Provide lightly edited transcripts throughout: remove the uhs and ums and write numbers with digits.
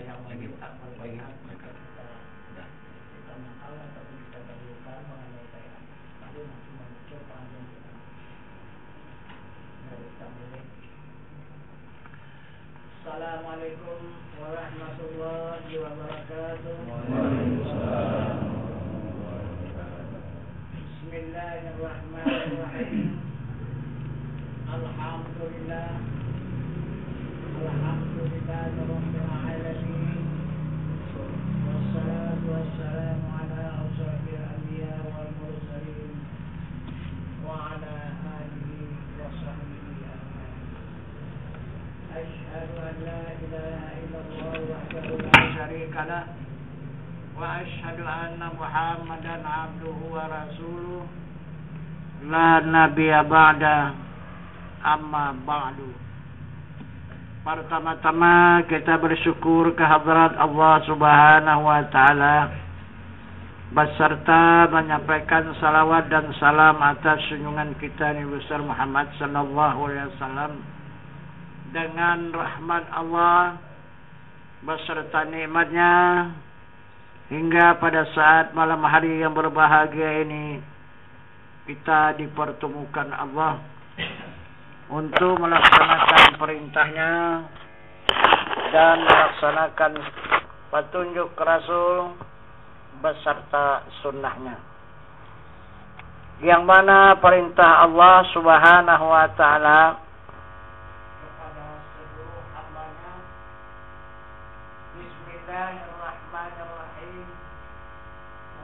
yang meminta perbanyak maka kita mahal atau kita dahulukan mengenai saya lalu nanti muncul panjang kita dari tamunya. Assalamualaikum warahmatullahi wabarakatuh. Waalaikumsalam. Bismillahirrahmanirrahim. Alhamdulillah. Alhamdulillah Rabbil alamin. Wassalatu wassalamu ala asyrafil anbiya wal mursalin wa ala alihi wa sahbihi ajma'in. Asyhadu an la ilaha illallah wahdahu la syarika lah wa asyhadu anna Muhammadan abduhu wa rasuluh la nabiyya ba'da amma ba'du. Pertama-tama kita bersyukur kehadrat Allah Subhanahu wa taala beserta menyampaikan salawat dan salam atas junjungan kita Nabi besar Muhammad sallallahu alaihi wasallam dengan rahmat Allah beserta nikmatnya hingga pada saat malam hari yang berbahagia ini kita dipertemukan Allah untuk melaksanakan perintahnya dan melaksanakan petunjuk Rasul beserta sunnahnya, yang mana perintah Allah Subhanahu wa ta'ala kepada seluruh hambanya. Bismillahirrahmanirrahim.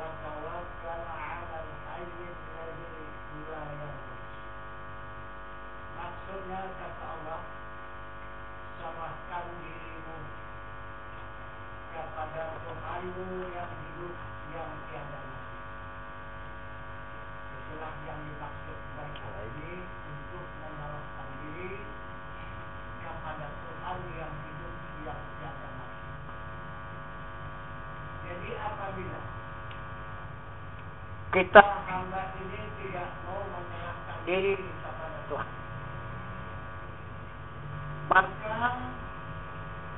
Wa tawakkal 'alal hayy alladhi la yamut. Maksudnya kata Allah, serahkan dirimu kepada Tuhanmu yang hidup yang tiada mati. Itulah yang dimaksud baik ini, untuk menyerahkan diri kepada Tuhan yang hidup yang tiada mati. Jadi apabila kita hamba ini tidak mau menyerahkan diri kepada Tuhan, maka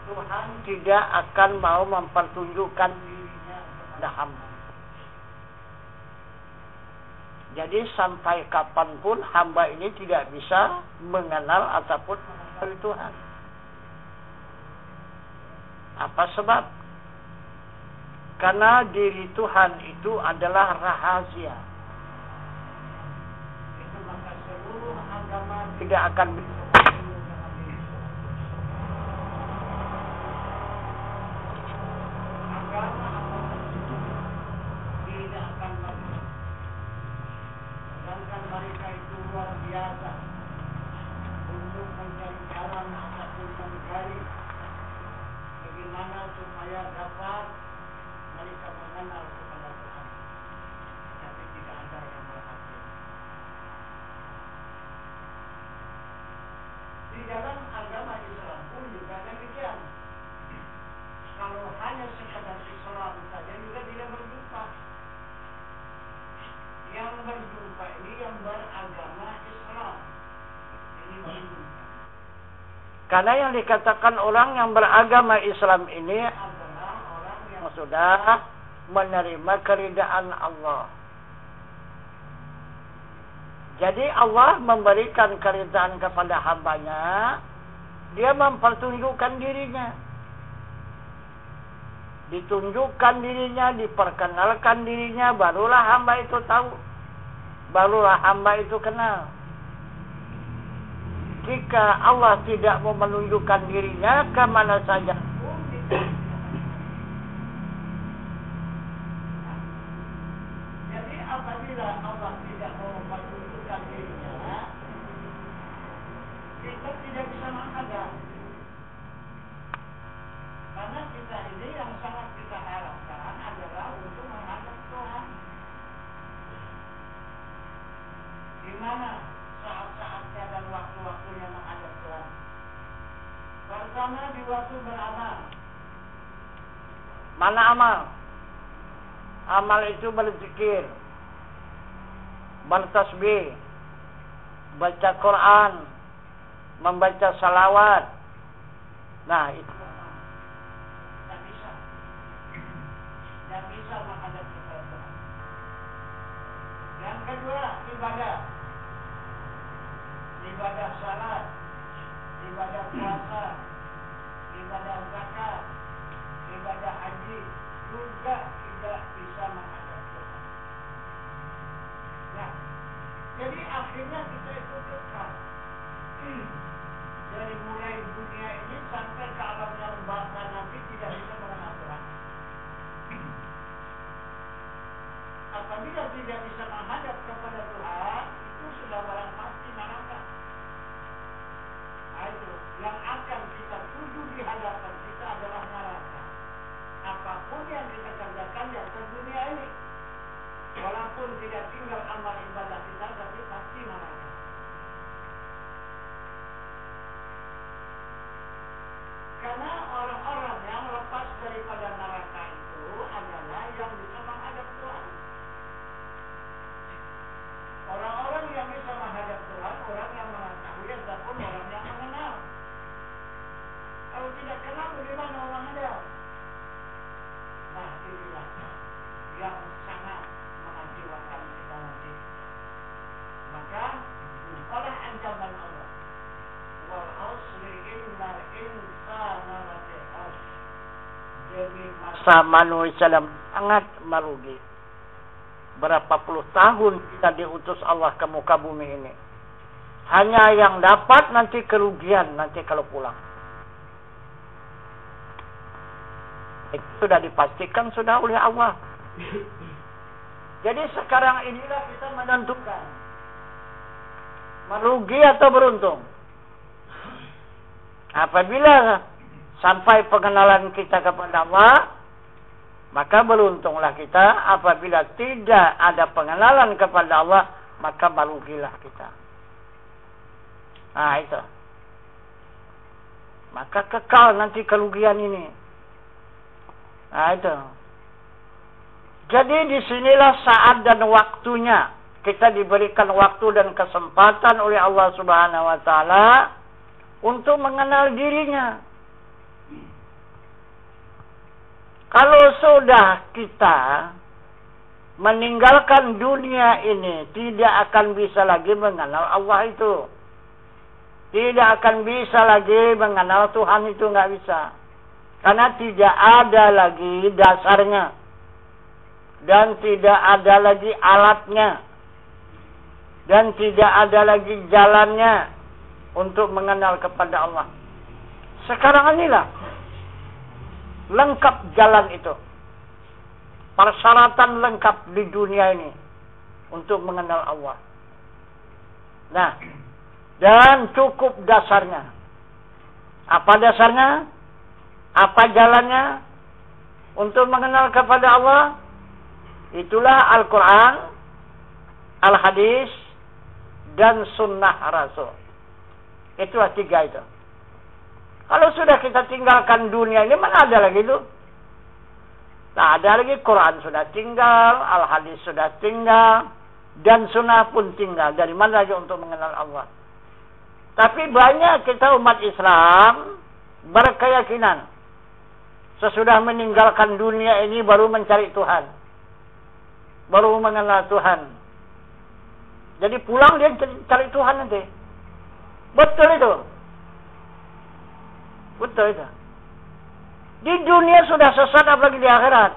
Tuhan tidak akan mau mempertunjukkan dirinya kepada hamba. Jadi sampai kapanpun hamba ini tidak bisa mengenal ataupun mengenal Tuhan. Apa sebab? Karena diri Tuhan itu adalah rahasia. Itu maka seluruh agama tidak akan bisa. Mereka itu luar biasa untuk mencari jalan ataupun mencari bagaimana supaya dapat mereka mengenal kepada Tuhan, tapi tidak ada yang berhasil. Di dalam agama Islam pun juga demikian. Kalau hanya sekadar Islam saja juga tidak berjumpa. Yang berjumpa ini yang beragama Islam. Ini berjumpa. Karena yang dikatakan orang yang beragama Islam ini adalah orang yang sudah menerima keridaan Allah. Jadi Allah memberikan keridaan kepada hambanya, dia mempertunjukkan dirinya. Ditunjukkan dirinya, diperkenalkan dirinya, barulah hamba itu tahu, barulah hamba itu kenal. Jika Allah tidak mau menunjukkan dirinya kemana saja, jadi apabila Allah tidak mau menunjukkan dirinya, kita tidak bisa menghadap. Karena kita ini yang sangat kita harapkan adalah untuk menghadap Tuhan. Di mana saat-saatnya dan waktu-waktunya menghadap Tuhan? Pertama di waktu beramal. Mana amal? Amal itu berzikir, bertasbih, baca Quran, membaca salawat. Nah itu. ibadah. Ibadah salat, ibadah puasa, ibadah zakat, ibadah haji juga tidak bisa menghadap Tuhan. Nah, jadi akhirnya kita itu kekal. Dari mulai dunia ini sampai ke alam yang bakal nanti tidak bisa mengenal Tuhan. Apabila tidak bisa menghadap kepada Tuhan, itu sudah barang pasti neraka. Nah itu, yang akan kita tuju di hadapan kita adalah neraka. Apapun yang kita kerjakan di atas dunia ini, walaupun tidak tinggal amal ibadah kita, tapi pasti neraka. Karena orang-orang yang lepas daripada neraka itu adalah yang bisa menghadap Tuhan. Orang-orang yang bisa menghadap Tuhan, orang yang mengetahui ataupun orang yang mengenal. Kalau tidak kenal, bagaimana mau menghadap? Nah, inilah yang sangat mengecewakan kita nanti. Maka, jumpalah ancaman Allah. Wal asri innal insana lafi khusr. Demi masa manusia sangat merugi. Berapa puluh tahun kita diutus Allah ke muka bumi ini. Hanya yang dapat nanti kerugian nanti kalau pulang. Itu sudah dipastikan sudah oleh Allah. Jadi sekarang inilah kita menentukan merugi atau beruntung. Apabila sampai pengenalan kita kepada Allah, maka beruntunglah kita. Apabila tidak ada pengenalan kepada Allah, maka merugilah kita. Nah itu. Maka kekal nanti kerugian ini. Nah itu. Jadi disinilah saat dan waktunya kita diberikan waktu dan kesempatan oleh Allah Subhanahu Wa Taala untuk mengenal dirinya. Kalau sudah kita meninggalkan dunia ini, tidak akan bisa lagi mengenal Allah itu. Tidak akan bisa lagi mengenal Tuhan itu, nggak bisa. Karena tidak ada lagi dasarnya. Dan tidak ada lagi alatnya. Dan tidak ada lagi jalannya untuk mengenal kepada Allah. Sekarang inilah lengkap jalan itu. Persyaratan lengkap di dunia ini untuk mengenal Allah. Nah, dan cukup dasarnya. Apa dasarnya? Apa jalannya untuk mengenal kepada Allah? Itulah Al-Quran, Al-Hadis, dan Sunnah Rasul. Itulah tiga itu. Kalau sudah kita tinggalkan dunia ini, mana ada lagi itu? Tak ada lagi. Quran sudah tinggal, Al-Hadis sudah tinggal, dan Sunnah pun tinggal. Dari mana lagi untuk mengenal Allah? Tapi banyak kita umat Islam berkeyakinan sesudah meninggalkan dunia ini baru mencari Tuhan, baru mengenal Tuhan. Jadi pulang dia cari Tuhan nanti. Betul itu. Betul itu. Di dunia sudah sesat, apalagi di akhirat.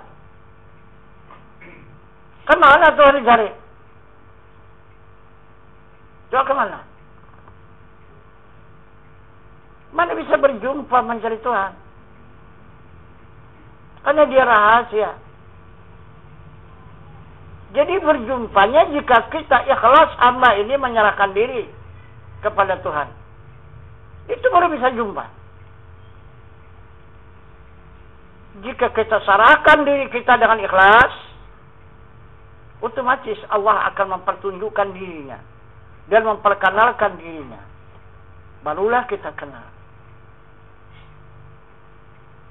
Kemana Tuhan dicari? Coba kemana? Mana bisa berjumpa mencari Tuhan? Karena dia rahasia. Jadi berjumpanya jika kita ikhlas hamba ini menyerahkan diri kepada Tuhan. Itu baru bisa jumpa. Jika kita serahkan diri kita dengan ikhlas, otomatis Allah akan mempertunjukkan dirinya dan memperkenalkan dirinya. Barulah kita kenal.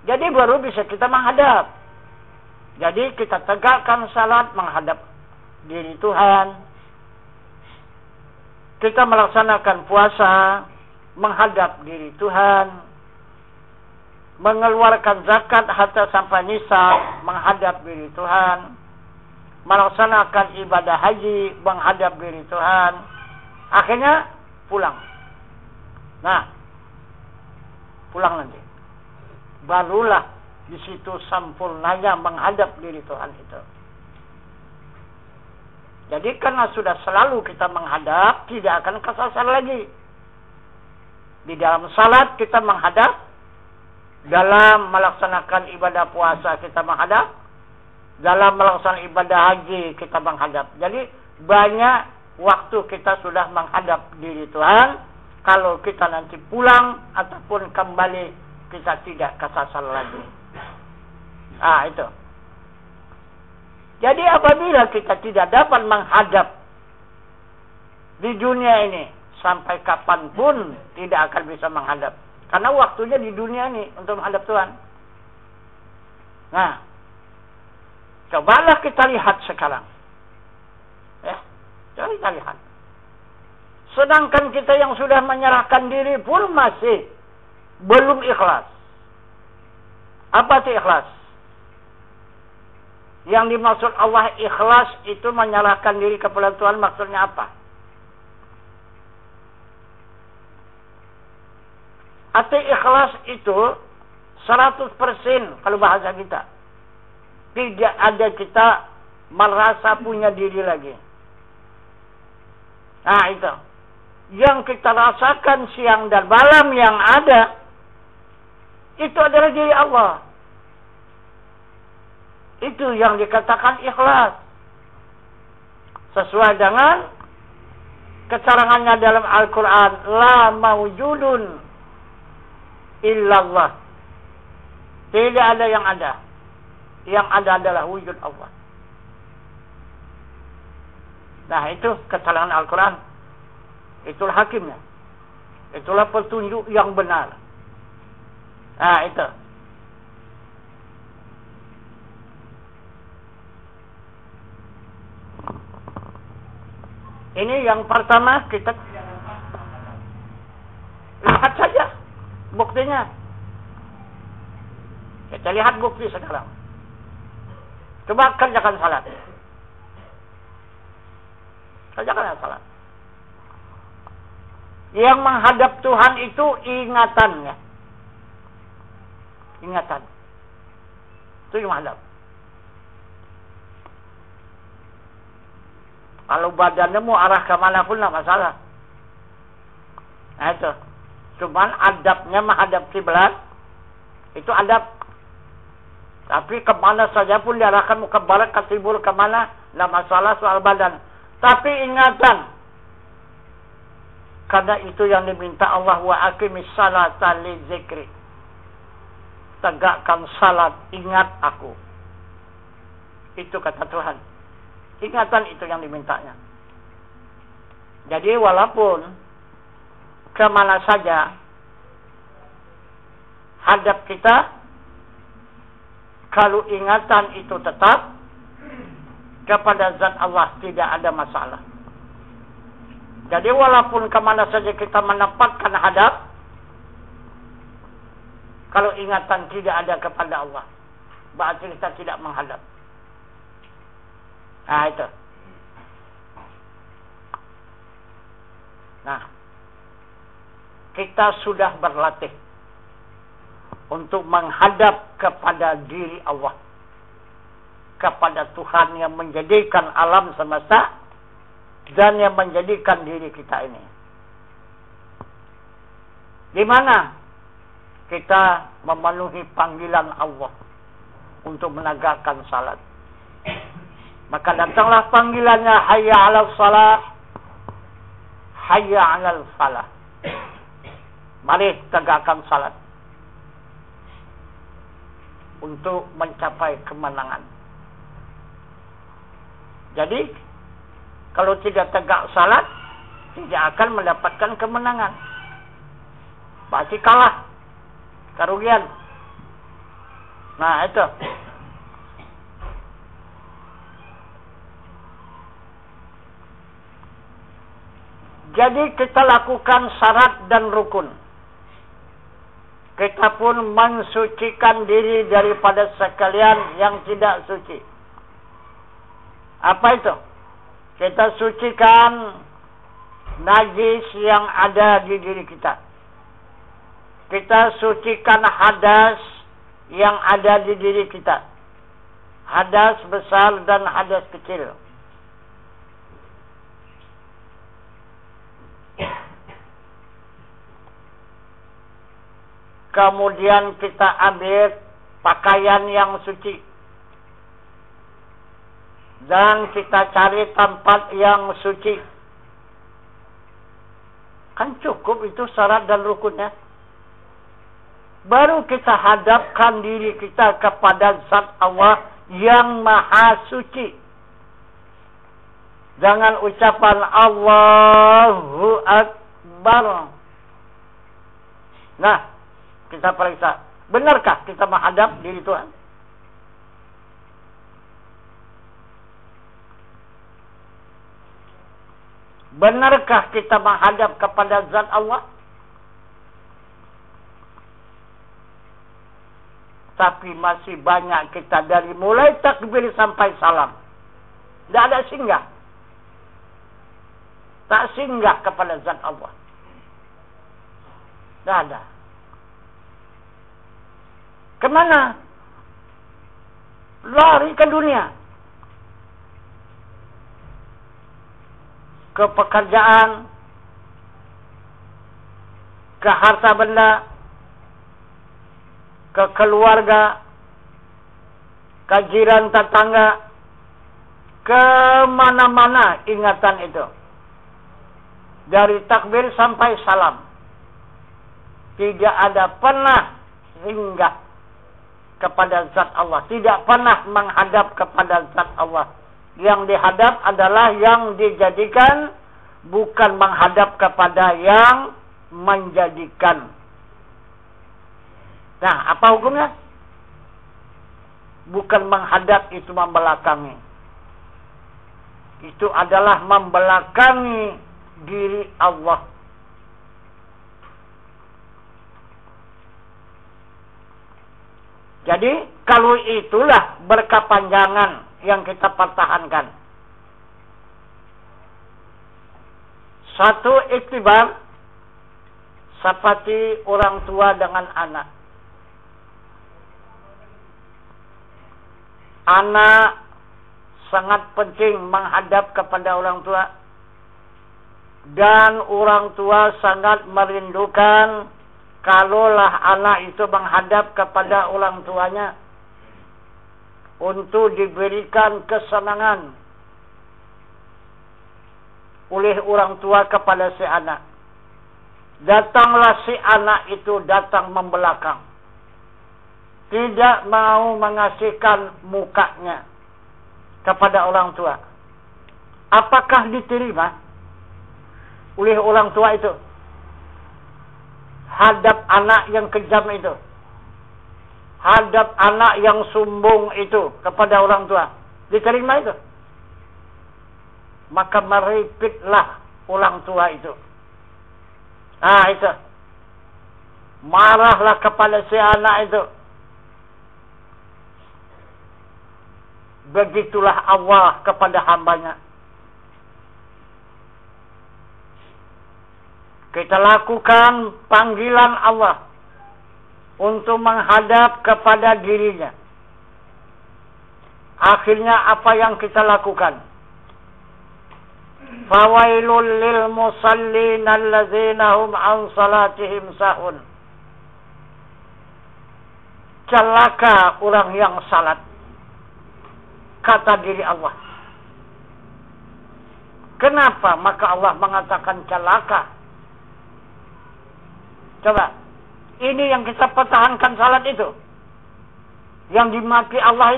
Jadi baru bisa kita menghadap. Jadi kita tegakkan salat menghadap diri Tuhan. Kita melaksanakan puasa menghadap diri Tuhan. Mengeluarkan zakat hatta sampai nisab menghadap diri Tuhan. melaksanakan ibadah haji, menghadap diri Tuhan, akhirnya pulang. Nah, pulang nanti. Barulah di situ sempurnanya menghadap diri Tuhan itu. Jadi karena sudah selalu kita menghadap, tidak akan kesasar lagi. Di dalam salat kita menghadap, dalam melaksanakan ibadah puasa kita menghadap, dalam melaksanakan ibadah haji kita menghadap. Jadi banyak waktu kita sudah menghadap diri Tuhan. Kalau kita nanti pulang ataupun kembali, kita tidak kesasar lagi. Itu. Jadi apabila kita tidak dapat menghadap di dunia ini, sampai kapanpun tidak akan bisa menghadap. Karena waktunya di dunia ini untuk menghadap Tuhan. Nah, cobalah kita lihat sekarang. Coba kita lihat. Sedangkan kita yang sudah menyerahkan diri pun masih belum ikhlas. Apa itu ikhlas? Yang dimaksud Allah ikhlas itu menyerahkan diri kepada Tuhan, maksudnya apa? Arti ikhlas itu 100% kalau bahasa kita. Tidak ada kita merasa punya diri lagi. Nah itu. Yang kita rasakan siang dan malam yang ada, itu adalah diri Allah. Itu yang dikatakan ikhlas. Sesuai dengan keterangannya dalam Al-Quran. La mawjudun illallah. Tidak ada yang ada. Yang ada adalah wujud Allah. Nah itu keterangan Al-Quran. Itulah hakimnya. Itulah petunjuk yang benar. Nah itu. Ini yang pertama, kita lihat saja buktinya. Kita lihat bukti sekarang. Coba kerjakan salat. Kerjakan salat. Yang menghadap Tuhan itu ingatannya. Ingatan. Itu yang menghadap. Kalau badannya mau arah kemana pun tidak masalah. Nah itu. Cuman adabnya menghadap kiblat. Itu adab. Tapi kemana saja pun diarahkan, mau ke barat, ke timur, kemana. Tidak masalah soal badan. Tapi ingatan. Karena itu yang diminta Allah. Wa aqimis salata li zikri. Tegakkan salat, ingat aku. Itu kata Tuhan. Ingatan itu yang dimintanya. Jadi walaupun kemana saja hadap kita, kalau ingatan itu tetap kepada zat Allah, tidak ada masalah. Jadi walaupun kemana saja kita menempatkan hadap, kalau ingatan tidak ada kepada Allah, berarti kita tidak menghadap. Nah itu. Nah, kita sudah berlatih untuk menghadap kepada diri Allah, kepada Tuhan yang menjadikan alam semesta dan yang menjadikan diri kita ini. Di mana kita memenuhi panggilan Allah untuk menegakkan salat. Maka datanglah panggilannya, hayya 'alal salah, hayya 'alal falah. Mari tegakkan salat untuk mencapai kemenangan. Jadi kalau tidak tegak salat, tidak akan mendapatkan kemenangan. Pasti kalah, kerugian. Nah itu. Jadi kita lakukan syarat dan rukun. Kita pun mensucikan diri daripada sekalian yang tidak suci. Apa itu? Kita sucikan najis yang ada di diri kita. Kita sucikan hadas yang ada di diri kita. Hadas besar dan hadas kecil. Kemudian kita ambil pakaian yang suci. Dan kita cari tempat yang suci. Kan cukup itu syarat dan rukunnya. Baru kita hadapkan diri kita kepada Zat Allah yang Maha Suci. Jangan ucapan Allahu Akbar. Nah, kita periksa. Benarkah kita menghadap diri Tuhan? Benarkah kita menghadap kepada Zat Allah? Tapi masih banyak kita dari mulai takbir sampai salam. Tidak ada singgah. Tak singgah kepada Zat Allah. Tidak ada. Kemana? Lari ke dunia. Ke pekerjaan. Ke harta benda. Ke keluarga. Ke jiran tetangga. Kemana-mana ingatan itu. Dari takbir sampai salam. Tidak ada pernah singgah kepada Zat Allah. Tidak pernah menghadap kepada Zat Allah. Yang dihadap adalah yang dijadikan, bukan menghadap kepada yang menjadikan. Nah, apa hukumnya? Bukan menghadap, itu membelakangi. Itu adalah membelakangi diri Allah. Jadi, kalau itulah berkepanjangan yang kita pertahankan. Satu iktibar, seperti orang tua dengan anak. Anak sangat penting menghadap kepada orang tua. Dan orang tua sangat merindukan kalaulah anak itu menghadap kepada orang tuanya untuk diberikan kesenangan oleh orang tua kepada si anak. Datanglah si anak itu datang membelakang. Tidak mau mengasihkan mukanya kepada orang tua. Apakah diterima oleh orang tua itu? Hadap anak yang kejam itu. Hadap anak yang sombong itu kepada orang tua. Diterima itu? Maka meripitlah orang tua itu. Ah, itu. Marahlah kepada si anak itu. Begitulah Allah kepada hambanya. Kita lakukan panggilan Allah untuk menghadap kepada dirinya. Akhirnya apa yang kita lakukan? Fawailul lil musallin allazina hum an salatihim sahun. Celaka orang yang salat, kata diri Allah. Kenapa maka Allah mengatakan celaka? Coba, ini yang kita pertahankan salat itu, yang dimaki Allah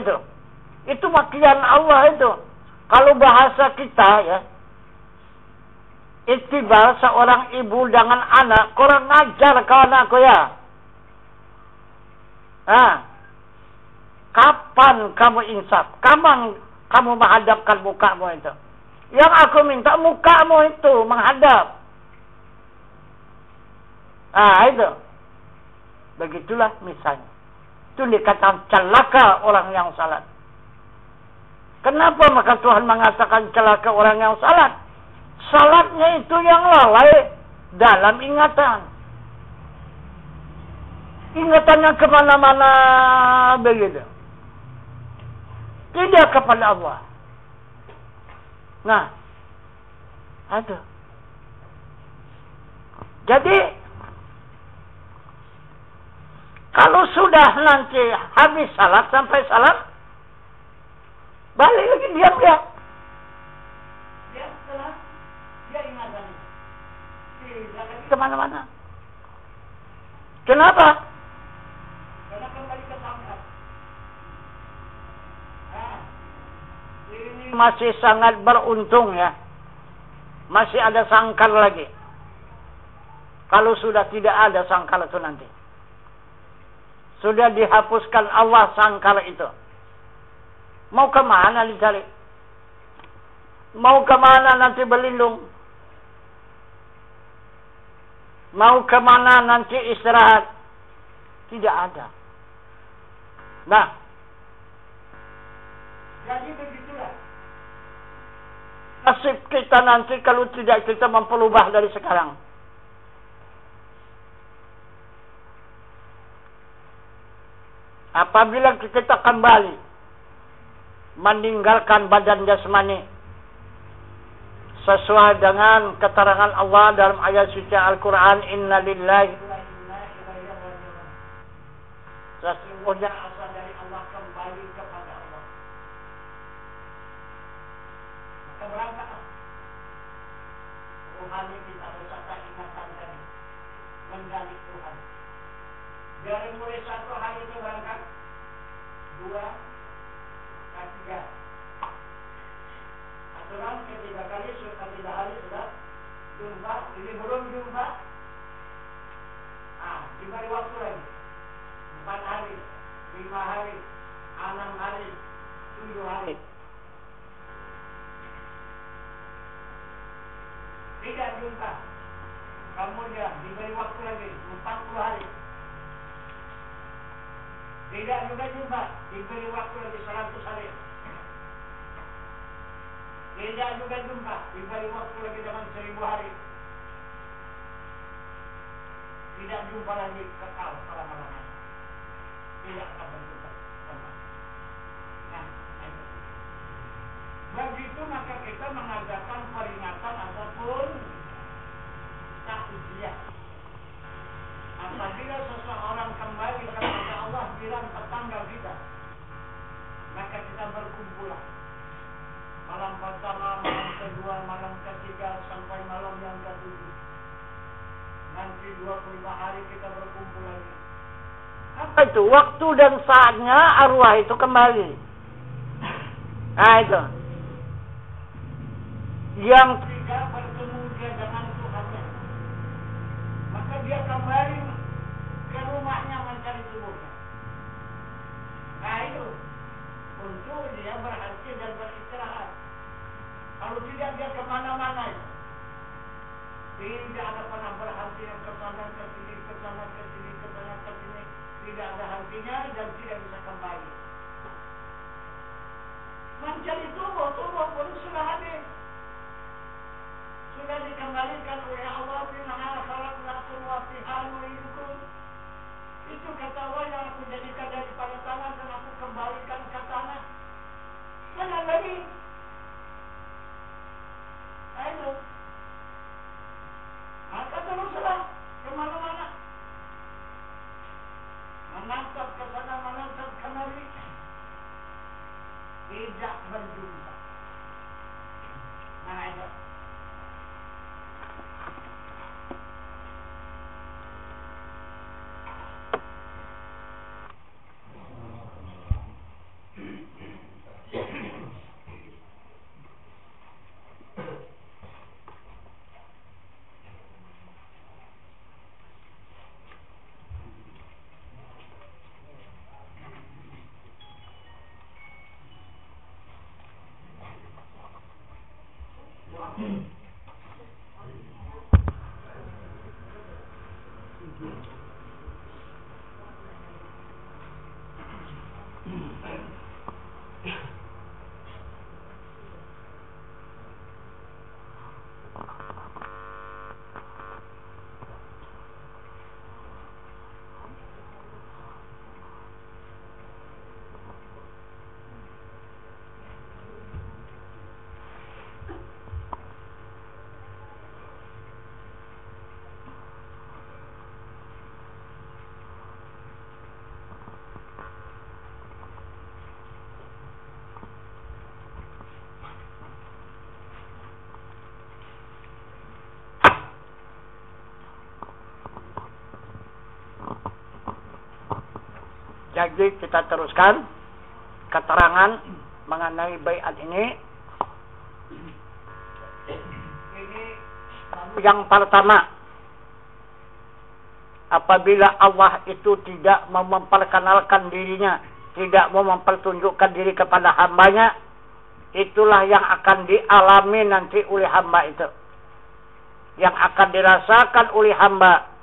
itu makian Allah itu. Kalau bahasa kita ya, ittiba seorang ibu dengan anak, kurang ajar kau anakku ya. Kapan kamu insaf? Kapan kamu menghadapkan mukamu itu? Yang aku minta mukamu itu menghadap. Itu. Begitulah misalnya. Itu dikatakan celaka orang yang salat. Kenapa maka Tuhan mengatakan celaka orang yang salat? Salatnya itu yang lalai dalam ingatan. Ingatannya kemana-mana begitu. Tidak kepada Allah. Nah, ada. Jadi, kalau sudah nanti habis salat sampai salam, balik lagi diam-diam. Dia setelah dia ingatkan. Tidak lagi kemana-mana. Kenapa? Karena kembali ke sangkal. Nah, ini masih sangat beruntung ya. Masih ada sangkal lagi. Kalau sudah tidak ada sangkal itu nanti. Sudah dihapuskan Allah sangkal itu. Mau kemana dicari? Mau kemana nanti berlindung? Mau kemana nanti istirahat? Tidak ada. Nah, jadi begitulah. Nasib kita nanti kalau tidak kita memperubah dari sekarang. Apabila kita kembali meninggalkan badan jasmani sesuai dengan keterangan Allah dalam ayat suci Al-Quran, Inna lillahi wa inna ilaihi raji'un. Sesungguhnya asal dari Allah kembali kepada Allah. Maka berangkatlah rohani kita bersama ingatan tadi menggali Tuhan. Dari mulai satu hari itu berangkat, 2, 3. Aturan ketiga kali, ketiga hari sudah jumpa, ini belum jumpa. Diberi waktu lagi 4 hari, 5 hari, 6 hari, 7 hari. Tidak jumpa. Kemudian diberi waktu lagi 40 hari. Tidak juga jumpa, diberi waktu lagi 100 hari. Tidak juga jumpa, diberi waktu lagi dengan 1000 hari. Tidak jumpa lagi kekal selama-lamanya. Tidak akan berjumpa kembali. Nah, begitu maka kita mengadakan peringatan ataupun takziah. Apabila seseorang kembali kepada Allah bilang tetangga kita, maka kita berkumpul malam pertama, malam kedua, malam ketiga sampai malam yang ke-7. Nanti 25 hari kita berkumpul lagi. Apa itu? Waktu dan saatnya arwah itu kembali. Nah itu. Yang tiga bertemu dia dengan Tuhannya. Maka dia kembali ke rumahnya mencari tubuhnya. Nah itu. Untuk dia berhasil dan beristirahat. Kalau tidak dia kemana-mana itu. Tidak ada pernah berhentinya ke sana, ke sini, ke sana, ke sini, ke sana, ke sini. Tidak ada hentinya dan tidak bisa kembali. Mencari tubuh pun sudah habis. Sudah dikembalikan oleh Allah. Minha khalaqnakum wa fiha nu'idukum. Itu kata Allah yang aku jadikan daripada tanah dan aku kembalikan ke tanah. Mana lagi? Ayo. Maka teruslah kemana-mana. Menangkap ke sana, menangkap kemari. Tidak berjumpa. Nah itu. Jadi kita teruskan keterangan mengenai baiat ini. Ini yang pertama, apabila Allah itu tidak mau memperkenalkan dirinya, tidak mau mempertunjukkan diri kepada hambanya, itulah yang akan dialami nanti oleh hamba itu, yang akan dirasakan oleh hamba.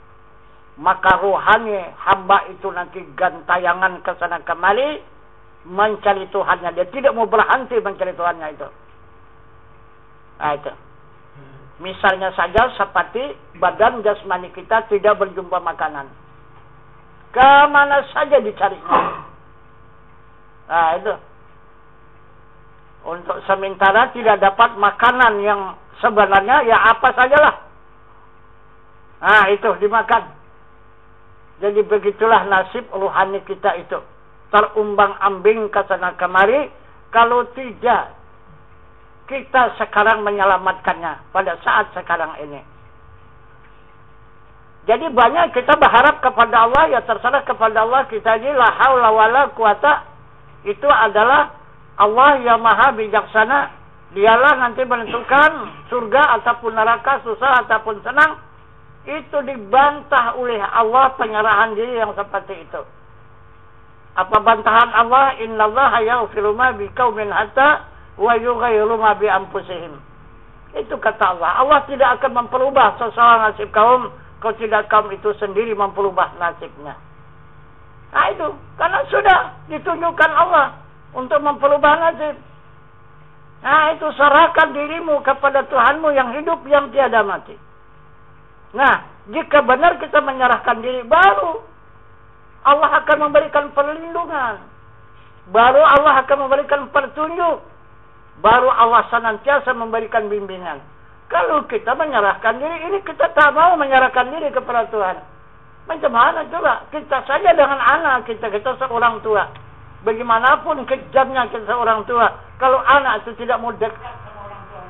Maka ruhani hamba itu nanti gantayangan ke sana kemari mencari Tuhannya. Dia tidak mau berhenti mencari Tuhannya itu. Nah itu. Misalnya saja seperti badan jasmani kita tidak berjumpa makanan. Kemana saja dicarinya. Nah itu. Untuk sementara tidak dapat makanan yang sebenarnya ya apa sajalah. Nah itu dimakan. Jadi begitulah nasib rohani kita itu. Terumbang-ambing ke sana kemari. Kalau tidak kita sekarang menyelamatkannya pada saat sekarang ini. Jadi banyak kita berharap kepada Allah, ya terserah kepada Allah kita ini la haula wala quwata. Itu adalah Allah yang maha bijaksana. Dialah nanti menentukan surga ataupun neraka, susah ataupun senang. Itu dibantah oleh Allah penyerahan diri yang seperti itu. Apa bantahan Allah? Innallaha yaghfiru ma biqaumin hatta wa yughayyiru ma bi anfusihim. Itu kata Allah. Allah tidak akan memperubah seseorang nasib kaum kalau tidak kaum itu sendiri memperubah nasibnya. Nah itu, karena sudah ditunjukkan Allah untuk memperubah nasib. Nah itu, serahkan dirimu kepada Tuhanmu yang hidup, yang tiada mati. Nah, jika benar kita menyerahkan diri, baru Allah akan memberikan perlindungan. Baru Allah akan memberikan petunjuk. Baru Allah senantiasa memberikan bimbingan. Kalau kita menyerahkan diri, ini kita tak mau menyerahkan diri kepada Tuhan. Macam mana coba? Kita saja dengan anak kita seorang tua. Bagaimanapun kejamnya kita seorang tua, kalau anak itu tidak mau dekat sama orang tua,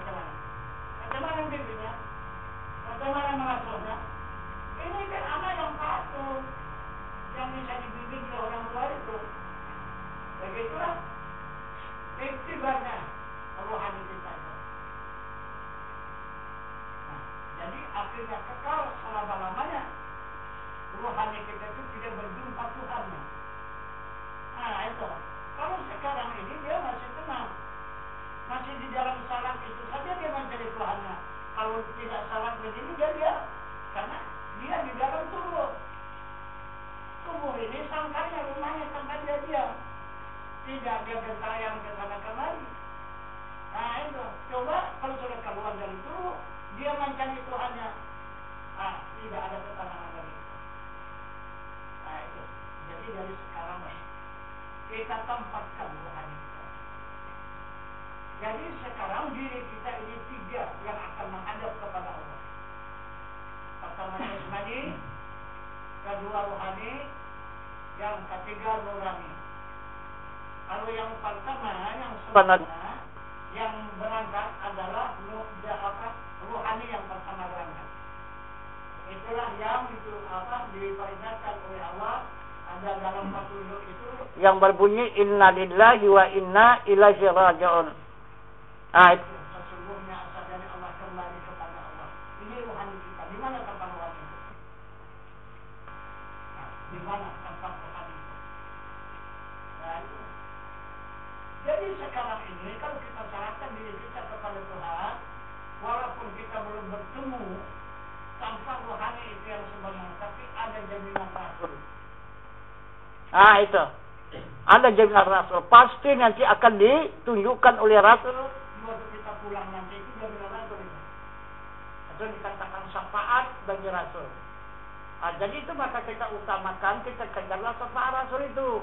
macam mana bimbingnya? Macam mana mengasuhnya? Ini kan anak yang patuh, yang bisa dibimbing oleh orang tua itu. Begitulah iktibarnya rohani kita itu. Nah, jadi akhirnya kekal selama-lamanya rohani kita itu tidak berjumpa Tuhannya. Nah itu, kalau sekarang ini dia masih tenang, masih di dalam salat itu saja dia mencari Tuhannya. Kalau tidak salat begini dia karena dia di dalam tubuh ini sangkanya rumahnya tempat dia tidak dia gentayangan ke sana kemari. Nah itu, coba kalau sudah keluar dari tubuh dia mencari Tuhannya, tidak ada ketenangan lagi. Nah itu, jadi dari sekarang kita tempatkan rohani kita. Jadi sekarang diri kita ini tiga yang akan menghadap kepada Allah. Pertama jasmani, kedua rohani, yang ketiga nurani. Kalau yang pertama yang sebenarnya yang berangkat adalah rohani yang pertama berangkat. Itulah yang diperingatkan oleh Allah. Ada dalam petunjuk itu yang berbunyi inna lillahi wa inna ilaihi raji'un. Nah, itu sesungguhnya asal dari Allah kembali kepada Allah. Ini rohani kita. Di mana tempat rohani itu? Nah, di mana tempat rohani itu? Nah, itu. Jadi sekarang ini kalau kita serahkan diri kita kepada Tuhan, walaupun kita belum bertemu tanpa rohani itu yang sebenarnya, tapi ada jaminan rasul. Nah itu, ada jaminan Rasul. Pasti nanti akan ditunjukkan oleh Rasul. Waktu kita pulang nanti itu jaminan Rasul itu. Itu dikatakan syafaat bagi Rasul. Nah, jadi itu maka kita utamakan, kita kejarlah syafaat Rasul itu.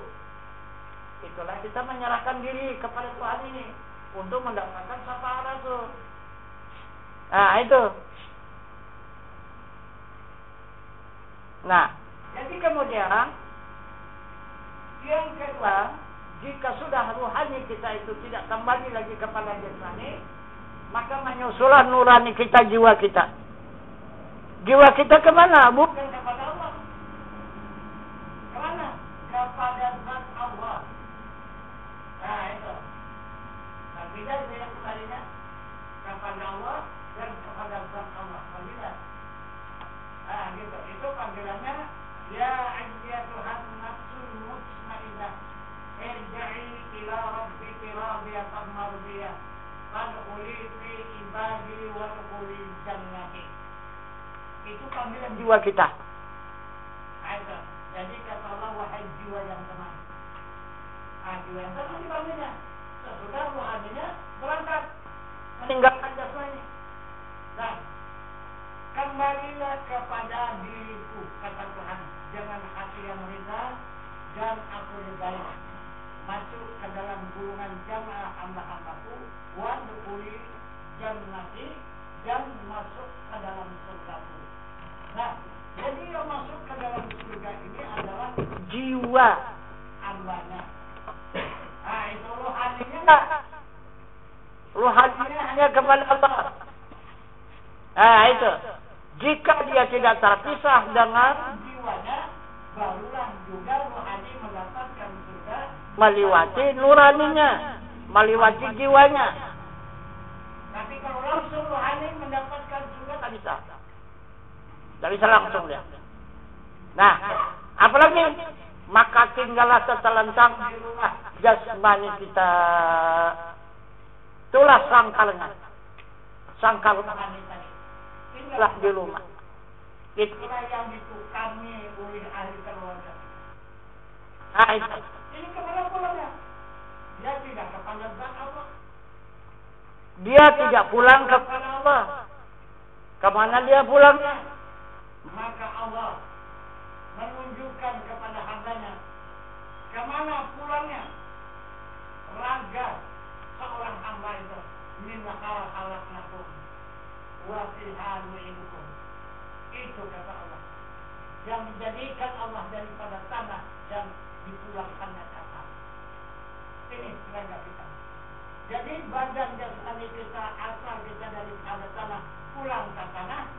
Itulah kita menyerahkan diri kepada Tuhan ini untuk mendapatkan syafaat Rasul. Nah itu. Nah, jadi kemudian yang kedua, jika sudah rohani kita itu tidak kembali lagi kepada jasmani, maka menyusulah nurani kita, jiwa kita. Jiwa kita kemana? Bukan kepada Allah. Kemana? Ke kepada zat Allah. Nah itu. Nah beda yang kembalinya kepada Allah dan kepada zat Allah. Berbeda. Nah gitu. Itu panggilannya ya ayyatuhan nafsul mutmainnah irji'i ila rabbiki radiyatan mardiyah fadkhuli fi ibadi wadkhuli jannati. Itu panggilan jiwa kita. Ada. Jadi kata Allah, wahai jiwa yang tenang. Jiwa yang tenang dipanggilnya. Sesudah rohaninya berangkat meninggalkan jasmani. Nah, kembalilah kepada diriku, kata Tuhan. Jangan hati yang ridha dan aku ridai. Masuk ke dalam gulungan jamaah hamba-hambaku, wadkhuli jannati, dan masuk ke dalam surgaku. Nah, jadi yang masuk ke dalam surga ini adalah jiwa hambanya. Nah, itu rohaninya. Rohaninya hanya kepada Allah. Nah, itu. Jika dia tidak terpisah dengan jiwanya, barulah juga rohani mendapatkan surga melewati nuraninya, melewati jiwanya. Tapi kalau langsung rohani mendapatkan surga tak bisa. Tak bisa langsung dia. Nah, apalagi maka tinggallah tertelentang di rumah jasmani kita. Itulah sangkalnya. Sangkal rohani tadi. Tinggallah di rumah. Itulah yang ditukani oleh ahli keluarga. Nah, itu. Ini kemana pulangnya? Dia tidak kepada zat Allah. Dia tidak pulang kepada Allah. Kemana dia pulangnya? Maka Allah menunjukkan kepada hambanya kemana pulangnya raga seorang hamba itu. Minha khalaqnakum wa fiha nu'idukum. Itu kata Allah yang menjadikan Allah daripada tanah dan dipulangkannya ke atas. Ini raga kita. Jadi badan jasmani kita asal kita daripada tanah pulang ke tanah.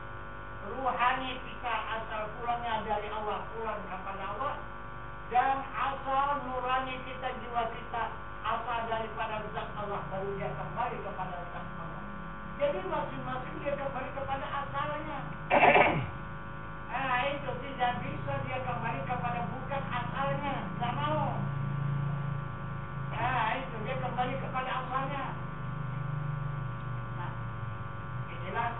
Ruhani kita asal pulangnya dari Allah, pulang kepada Allah. Dan asal nurani kita, jiwa kita asal daripada zat Allah, baru dia kembali kepada zat Allah. Jadi masing-masing dia kembali kepada asalnya. Itu tidak bisa dia kembali kepada bukan asalnya. Tak mau. Itu dia kembali kepada asalnya. Nah, inilah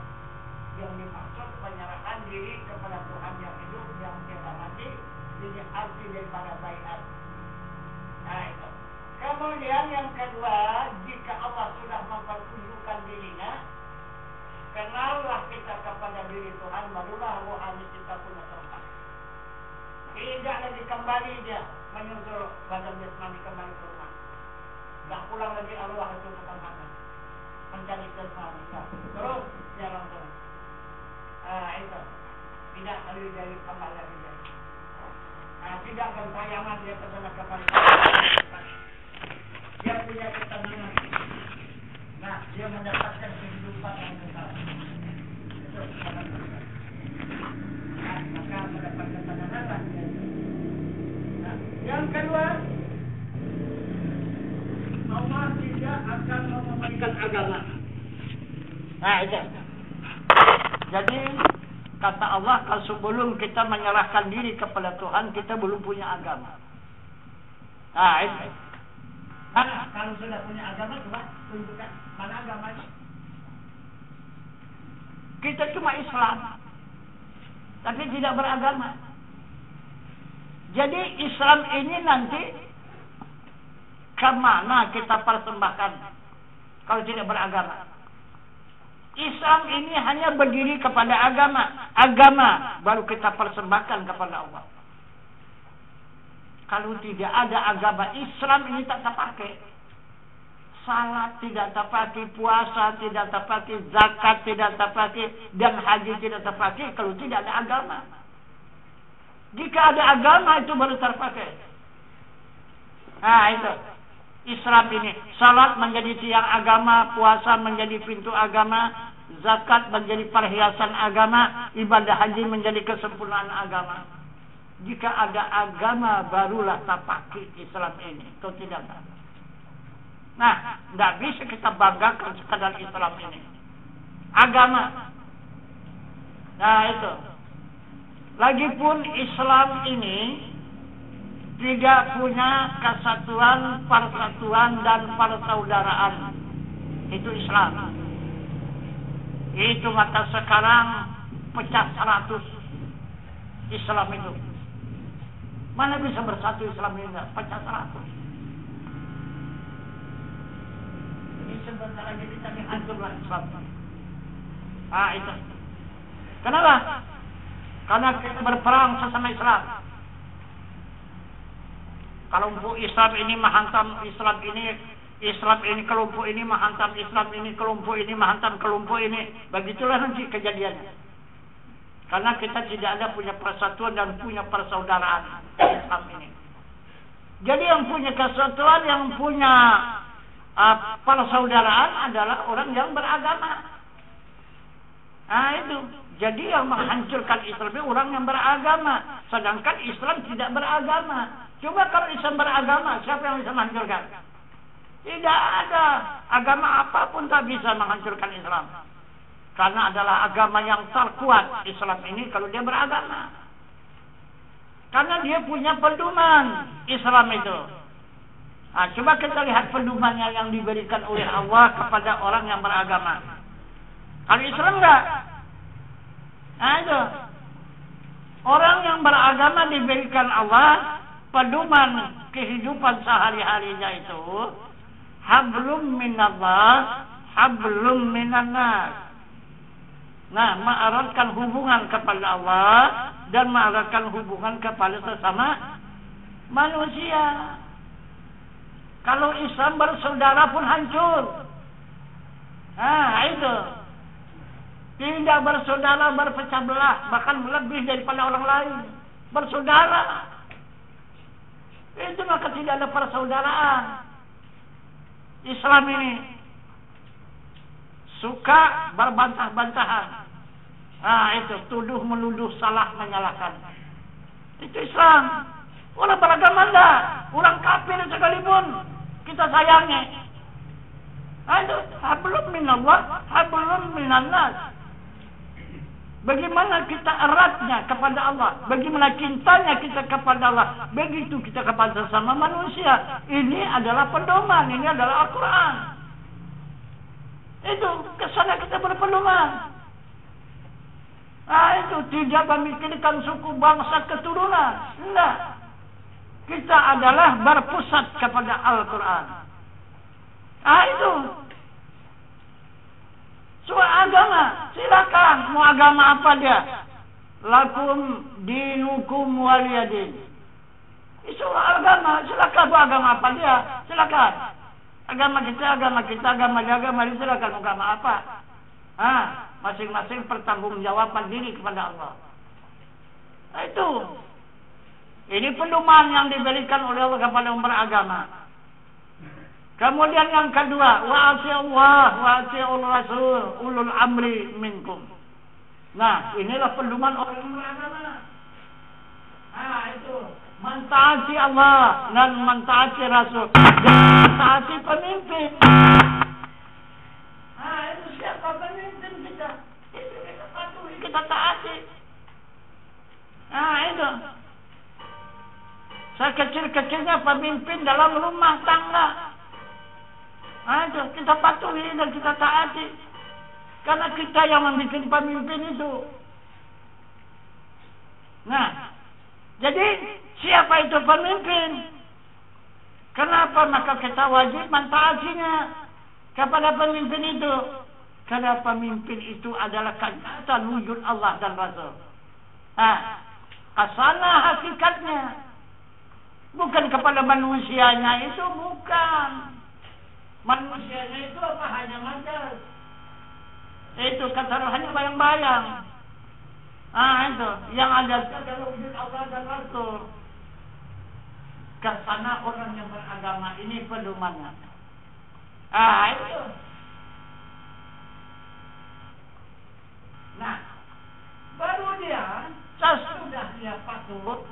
yang dimaksud penyerahan diri kepada Tuhan yang hidup, yang tiada mati. Ini arti daripada baiat. Nah itu. Kemudian yang kedua, jika Allah sudah mempertunjukkan dirinya, kenallah kita kepada diri Tuhan, barulah rohani kita punya tempat. Tidak lagi kembali dia menyusul badan jasmani kembali ke rumah. Tak pulang lagi Allah itu ke tempatnya mencari jasmani. Terus jalan terus. Itu tidak dari kembali lagi dia. Tidak gentayangan dia ke sana kembali. Dia punya ketenangan. Nah, dia mendapatkan kehidupan yang kekal. Itu maka mendapat ketenangan dia. Nah, yang kedua, Allah tidak akan mengembalikan agama. Nah, itu. Jadi kata Allah, kalau sebelum kita menyerahkan diri kepada Tuhan, kita belum punya agama. Nah, itu. Kalau sudah punya agama, coba tunjukkan mana agamanya. Kita cuma Islam, tapi tidak beragama. Jadi Islam ini nanti kemana kita persembahkan kalau tidak beragama? Islam ini hanya berdiri kepada agama. Agama baru kita persembahkan kepada Allah. Kalau tidak ada agama Islam ini tak terpakai. Salat tidak terpakai, puasa tidak terpakai, zakat tidak terpakai, dan haji tidak terpakai kalau tidak ada agama. Jika ada agama itu baru terpakai. Nah itu. Islam ini, salat menjadi tiang agama, puasa menjadi pintu agama, zakat menjadi perhiasan agama, ibadah haji menjadi kesempurnaan agama. Jika ada agama barulah tak pakai Islam ini. Itu tidak ada. Nah, tidak bisa kita banggakan sekadar Islam ini. Agama. Nah itu. Lagipun Islam ini tidak punya kesatuan, persatuan dan persaudaraan. Itu Islam. Itu maka sekarang pecah 100 Islam itu. Mana bisa bersatu Islam ini? Pecah 100. Ini sebentar lagi kita dihancurlah Islam. Ah itu. Kenapa? Karena kita berperang sesama Islam. Kelompok Islam ini menghantam Islam ini kelompok ini menghantam Islam ini, kelompok ini menghantam kelompok ini. Begitulah nanti kejadiannya. Karena kita tidak ada punya persatuan dan punya persaudaraan Islam ini. Jadi yang punya kesatuan, yang punya persaudaraan adalah orang yang beragama. Nah itu. Jadi yang menghancurkan Islam itu orang yang beragama. Sedangkan Islam tidak beragama. Coba kalau Islam beragama, siapa yang bisa menghancurkan? Tidak ada. Agama apapun tak bisa menghancurkan Islam. Karena adalah agama yang terkuat Islam ini kalau dia beragama. Karena dia punya pedoman Islam itu. Nah, coba kita lihat pedomannya yang diberikan oleh Allah kepada orang yang beragama. Kalau Islam enggak. Nah itu. Orang yang beragama diberikan Allah pedoman kehidupan sehari-harinya itu hablum minallah, hablum minannas. Nah, mengeratkan hubungan kepada Allah dan mengeratkan hubungan kepada sesama manusia. Kalau Islam bersaudara pun hancur. Nah, itu. Tidak bersaudara, berpecah belah, bahkan lebih daripada orang lain. Bersaudara. Itu maka tidak ada persaudaraan. Islam ini suka berbantah-bantahan. Nah itu, tuduh menuduh, salah menyalahkan. Itu Islam. Orang beragama enggak, orang kafir sekalipun kita sayangi. Nah itu, hablum minallah, hablum minannas. Bagaimana kita eratnya kepada Allah, bagaimana cintanya kita kepada Allah, begitu kita kepada sesama manusia. Ini adalah pedoman, ini adalah Al-Quran. Itu kesana kita berpedoman. Nah itu tidak memikirkan suku, bangsa, keturunan. Tidak. Kita adalah berpusat kepada Al-Quran. Nah itu. Soal agama, silakan mau agama apa dia. Lakum dinukum waliyadin. Soal agama, silakan mau agama apa dia. Silakan. Agama kita, agama dia, silakan agama apa. Masing-masing pertanggungjawaban diri kepada Allah. Nah, itu. Ini pedoman yang diberikan oleh Allah kepada orang beragama. Kemudian yang kedua, wa'asi'allah wa'asi'ul rasul ulul amri minkum. Nah, inilah pedoman orang beragama. Nah, itu mentaati Allah dan mentaati Rasul dan mentaati pemimpin. Nah, itu siapa pemimpin kita? Itu kita patuhi, kita taati. Nah, itu. Sekecil-kecilnya pemimpin dalam rumah tangga. Nah, itu kita patuhi dan kita taati. Karena kita yang membuat pemimpin itu. Nah, jadi siapa itu pemimpin? Kenapa maka kita wajib mentaatinya kepada pemimpin itu? Karena pemimpin itu adalah kenyataan wujud Allah dan Rasul. Nah, asana hakikatnya. Bukan kepada manusianya itu, bukan. Manusianya itu apa? Hanya majas. Itu kata hanya bayang-bayang. Itu yang ada adalah wujud Allah dan Rasul. Kesana orang yang beragama ini pedomannya. Itu. Nah, baru dia sesudah dia patuh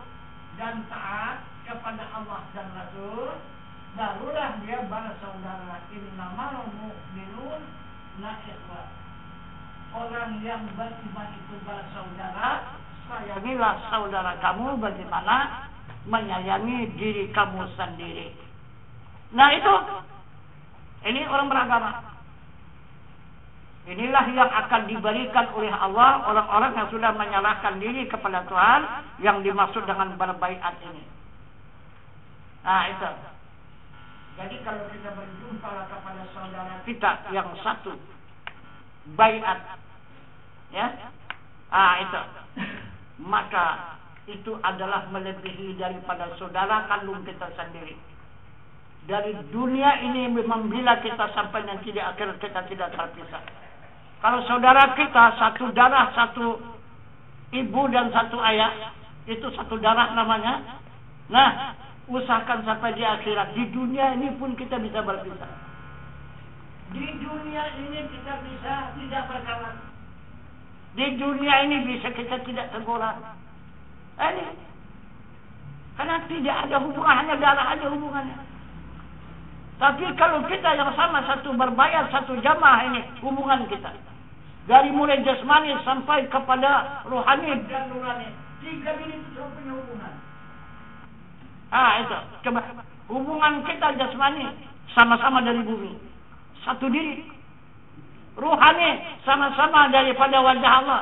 dan taat kepada Allah dan Rasul, barulah dia bersaudara. Innamal mu'minun ikhwah. Orang yang beriman itu bersaudara. Sayangilah saudara kamu bagaimana menyayangi diri kamu sendiri. Nah itu, ini orang beragama. Inilah yang akan diberikan oleh Allah orang-orang yang sudah menyerahkan diri kepada Tuhan, yang dimaksud dengan berbaiat ini. Nah itu. Jadi kalau kita berjumpa kepada saudara kita yang satu, baiat, ya, itu, maka itu adalah melebihi daripada saudara kandung kita sendiri. Dari dunia ini membela kita sampai nanti di akhir kita tidak terpisah. Kalau saudara kita satu darah, satu ibu dan satu ayah, itu satu darah namanya. Nah, usahakan sampai di akhirat. Di dunia ini pun kita bisa berpisah. Di dunia ini kita bisa tidak berkawan. Di dunia ini bisa kita tidak tenggolan. Ini karena tidak ada hubungan, hanya darah aja hubungannya. Tapi kalau kita yang sama satu berbayar, satu jamaah, ini hubungan kita. Dari mulai jasmani sampai kepada rohani dan nurani. 3 ini itu punya hubungan. Itu. Coba. Hubungan kita jasmani sama-sama dari bumi. Satu diri. Rohani sama-sama daripada wajah Allah.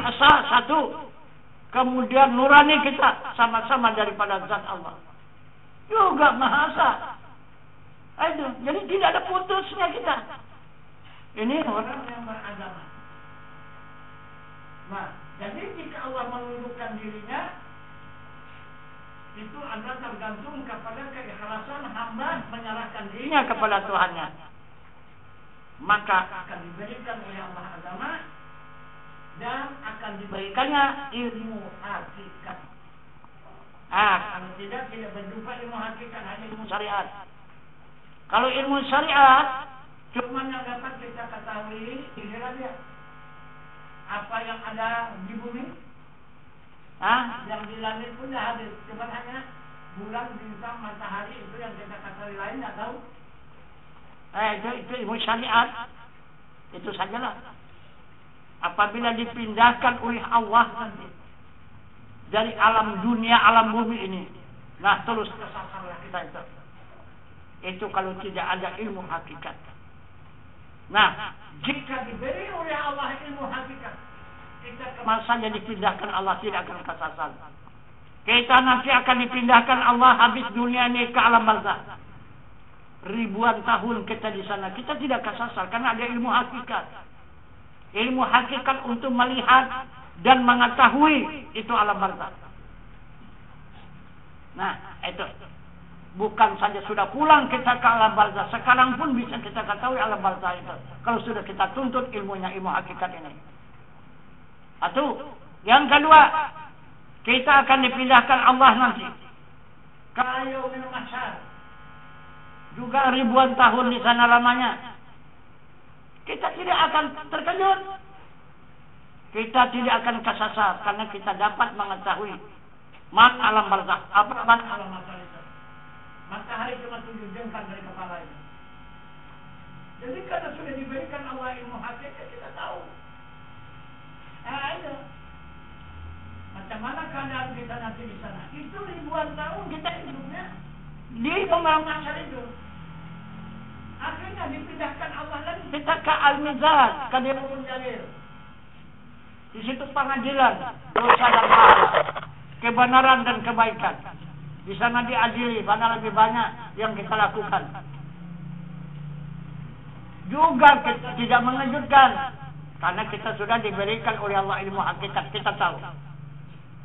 Asal satu. Kemudian nurani kita sama-sama daripada zat Allah. Juga mahasa. Itu. Jadi tidak ada putusnya kita. Ini orang yang beragama. Nah, jadi jika Allah menundukkan dirinya, itu adalah tergantung kepada keikhlasan hamba menyerahkan dirinya kepada Tuhannya. Maka akan diberikan oleh Allah agama dan akan diberikannya ilmu hakikat. Kalau tidak berjumpa ilmu hakikat, hanya ilmu syariat. Kalau ilmu syariat cuma yang dapat kita ketahui inilah dia. Apa yang ada di bumi, yang di langit pun dah hadir. Cuma hanya bulan, bintang, matahari itu yang kita ketahui, lain tidak tahu. Itu ilmu syariat. Itu sajalah. Apabila dipindahkan oleh Allah nanti dari alam dunia, alam bumi ini, nah terus kesasarlah kita itu. Itu kalau tidak ada ilmu hakikat. Nah, jika diberi oleh Allah ilmu hakikat, kita kemana saja dipindahkan Allah tidak akan kesasar. Kita nanti akan dipindahkan Allah habis dunia ini ke alam barzakh. Ribuan tahun kita di sana, kita tidak kesasar karena ada ilmu hakikat. Ilmu hakikat untuk melihat dan mengetahui itu alam barzakh. Nah, itu. Bukan saja sudah pulang kita ke alam barzakh, sekarang pun bisa kita ketahui alam barzakh itu. Kalau sudah kita tuntut ilmunya, ilmu hakikat ini. Satu. Yang kedua, kita akan dipindahkan Allah nanti ke yaumil mahsyar. Juga ribuan tahun di sana lamanya. Kita tidak akan terkejut. Kita tidak akan kesasar karena kita dapat mengetahui mana alam barzakh, apa mana alam mahsyar itu. Matahari cuma 7 jengkal dari kepala itu. Jadi karena sudah diberikan Allah ilmu hakikat, kita tahu. Itu. Macam mana keadaan kita nanti di sana? Itu ribuan tahun kita hidupnya di pembangunan itu. Akhirnya dipindahkan Allah lagi kita ke Al-Mizan, ke Dirul Jalil. Di situ pengadilan dosa dan pahala, kebenaran dan kebaikan. Di sana diadili mana lebih banyak yang kita lakukan. Juga kita tidak mengejutkan karena kita sudah diberikan oleh Allah ilmu hakikat, kita tahu.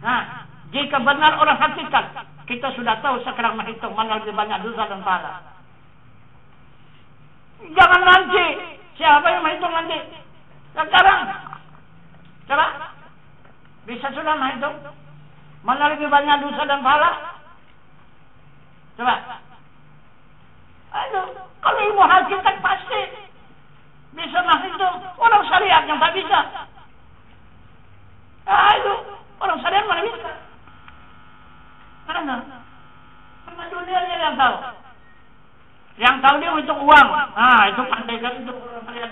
Nah, jika benar orang hakikat, kita sudah tahu sekarang menghitung mana lebih banyak dosa dan pahala. Jangan nanti, siapa yang menghitung nanti? Sekarang, coba, bisa sudah menghitung mana lebih banyak dosa dan pahala? Coba. Aduh, kalau ilmu hakikat pasti bisa menghitung. Orang syariat yang tak bisa. Aduh, orang syariat mana bisa? itu uang. Nah, itu pandai kan itu orang kalian,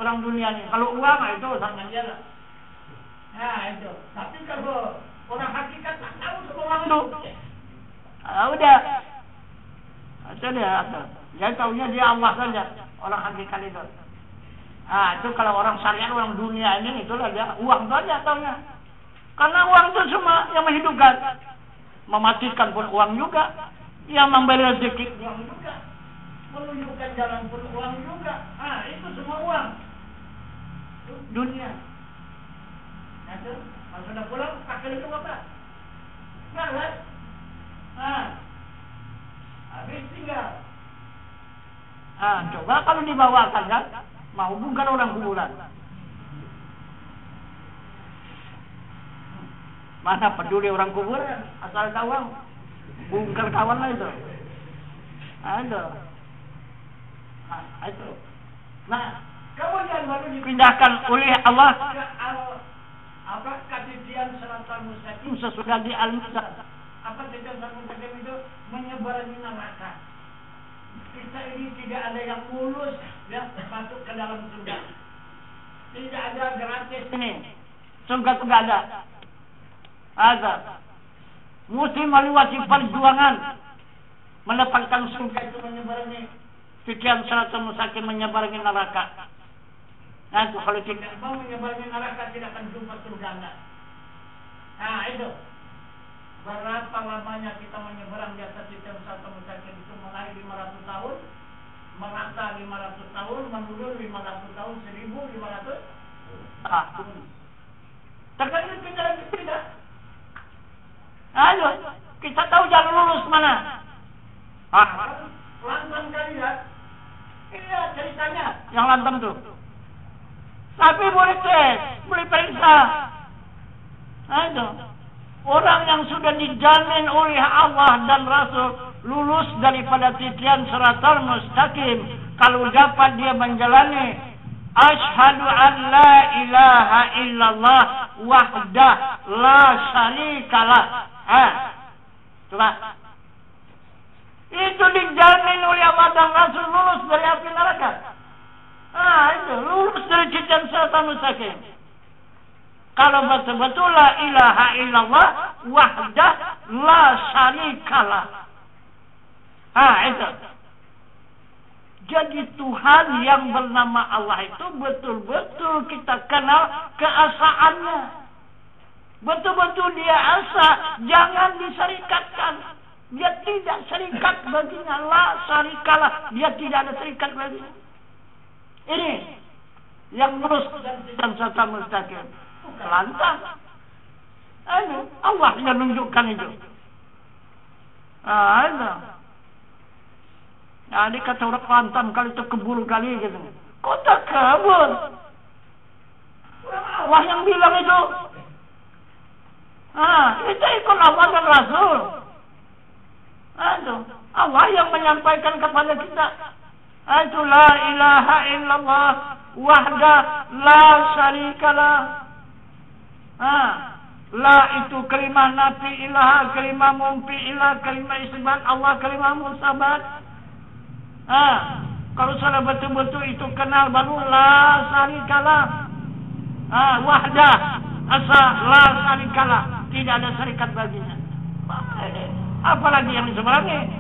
orang dunia nih. Kalau uang itu sama dia lah. Nah, itu. Tapi kalau orang hakikat tak tahu semua uang itu. Udah. Itu dia. Dia tahunya dia Allah saja. Orang hakikat itu. Itu kalau orang syariat, orang dunia ini itulah dia uang saja tahunya. Karena uang itu semua yang menghidupkan. Mematikan pun uang juga. Yang memberi rezeki uang juga. Menunjukkan jalan pun uang juga. Itu semua uang. Itu dunia. Nah, itu kalau sudah pulang pakai itu apa? Enggak kan? Habis tinggal. Coba kalau dibawakan kan, mau bukan orang kuburan. Mana peduli orang kuburan, asal kawan, bungkar kawan lah itu. Ada. Itu. Nah, kemudian baru dipindahkan oleh Allah ke kejadian siratal mustaqim sesudah di Al-Musa. Apa kejadian siratal mustaqim itu? Menyebar di neraka. Kita ini tidak ada yang mulus ya masuk ke dalam surga. Tidak ada gratis ini. Surga itu tidak ada. Ada. Mesti melewati perjuangan mendapatkan surga itu menyebarangi pikiran siratal mustaqim menyebarangi neraka. Nah itu kalau tidak mau menyebarangi neraka tidak akan jumpa surga Anda. Nah itu. Berapa lamanya kita menyeberang di atas pikiran siratal mustaqim itu mulai 500 tahun, merata 500 tahun, menurun 500 tahun, 1500 tahun. Terkadang kita tidak. Ayo, kita tahu jalan lurus mana. Lantam kali ya. Iya ceritanya. Yang lantam tuh. Tapi boleh tes, boleh periksa. Ayo. Orang yang sudah dijamin oleh Allah dan Rasul lulus daripada titian siratal mustaqim kalau dapat dia menjalani asyhadu an la ilaha illallah wahdah la syarikalah. Coba. Itu dijamin oleh Allah dan Rasul lulus dari api neraka. Itu lulus dari titian siratal mustaqim. Kalau betul-betul la ilaha illallah wahdah la syarikalah. Itu. Jadi Tuhan yang bernama Allah itu betul-betul kita kenal keasaannya. Betul-betul dia asa, jangan diserikatkan. Dia tidak serikat baginya, la syarikalah. Dia tidak ada serikat baginya. Ini yang lurus dan siratal mustaqim. Lantang. Allah yang menunjukkan itu. Ini kata orang lantam kali itu keburu kali gitu. Kok tak kabur? Allah yang bilang itu. Kita ikut Allah dan Rasul. Allah yang menyampaikan kepada kita. Itu la ilaha illallah wahda la syarikalah. La itu kalimah nafi ilaha, kalimah mumpi ilah, kalimah isbat Allah, kalimah musabat. Kalau sudah betul-betul itu kenal baru la syarikalah. Wahdah asa la syarikalah, tidak ada syarikat baginya. Apalagi yang diseberangi?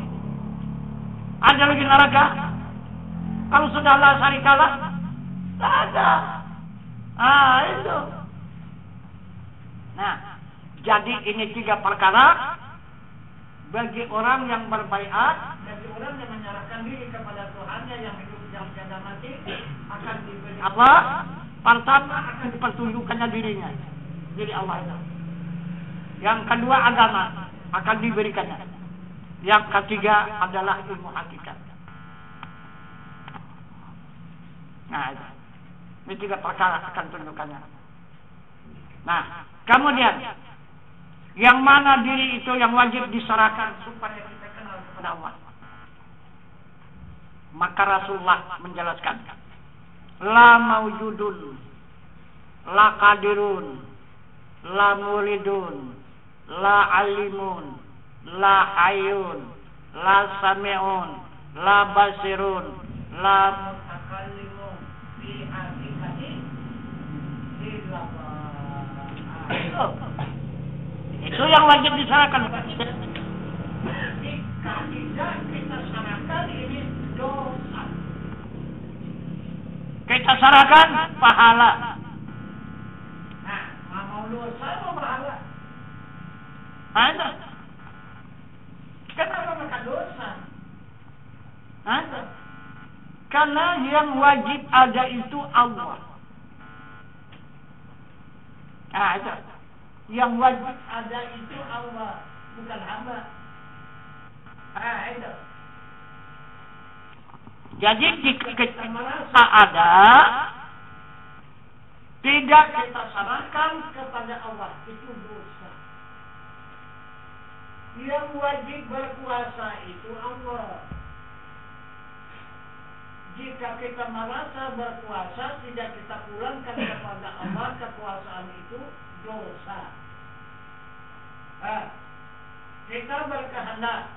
Ada lagi neraka? Kalau sudah la syarikalah, tak ada. Itu. Nah, jadi ini 3 perkara bagi orang yang berbaiat, bagi orang yang menyerahkan diri kepada Tuhannya yang hidup yang tiada mati akan diberi Allah. Pertama akan dipertunjukkannya dirinya, diri Allah itu. Yang kedua agama akan diberikannya. Yang ketiga adalah ilmu hakikat. Nah, ini 3 perkara akan tunjukkannya. Nah, kemudian yang mana diri itu yang wajib diserahkan supaya kita kenal kepada Allah. Maka Rasulullah menjelaskan, la maujudun, la qadirun, la muridun, la alimun, la hayyun, la sami'un, la basirun, la mutakallimun fi hakikati illa itu yang wajib diserahkan. Jika tidak kita serahkan ini dosa. Kita serahkan pahala. Nah, mau dosa mau pahala? Ada. Kenapa maka dosa? Ada. Karena yang wajib ada itu Allah. Ada. Yang wajib ada itu Allah, bukan hamba. Ada. Jadi jika kita merasa ada, tidak kita serahkan kepada Allah, itu dosa. Yang wajib berkuasa itu Allah. Jika kita merasa berkuasa, tidak kita pulangkan kepada Allah, kekuasaan itu dosa. Kita berkehendak.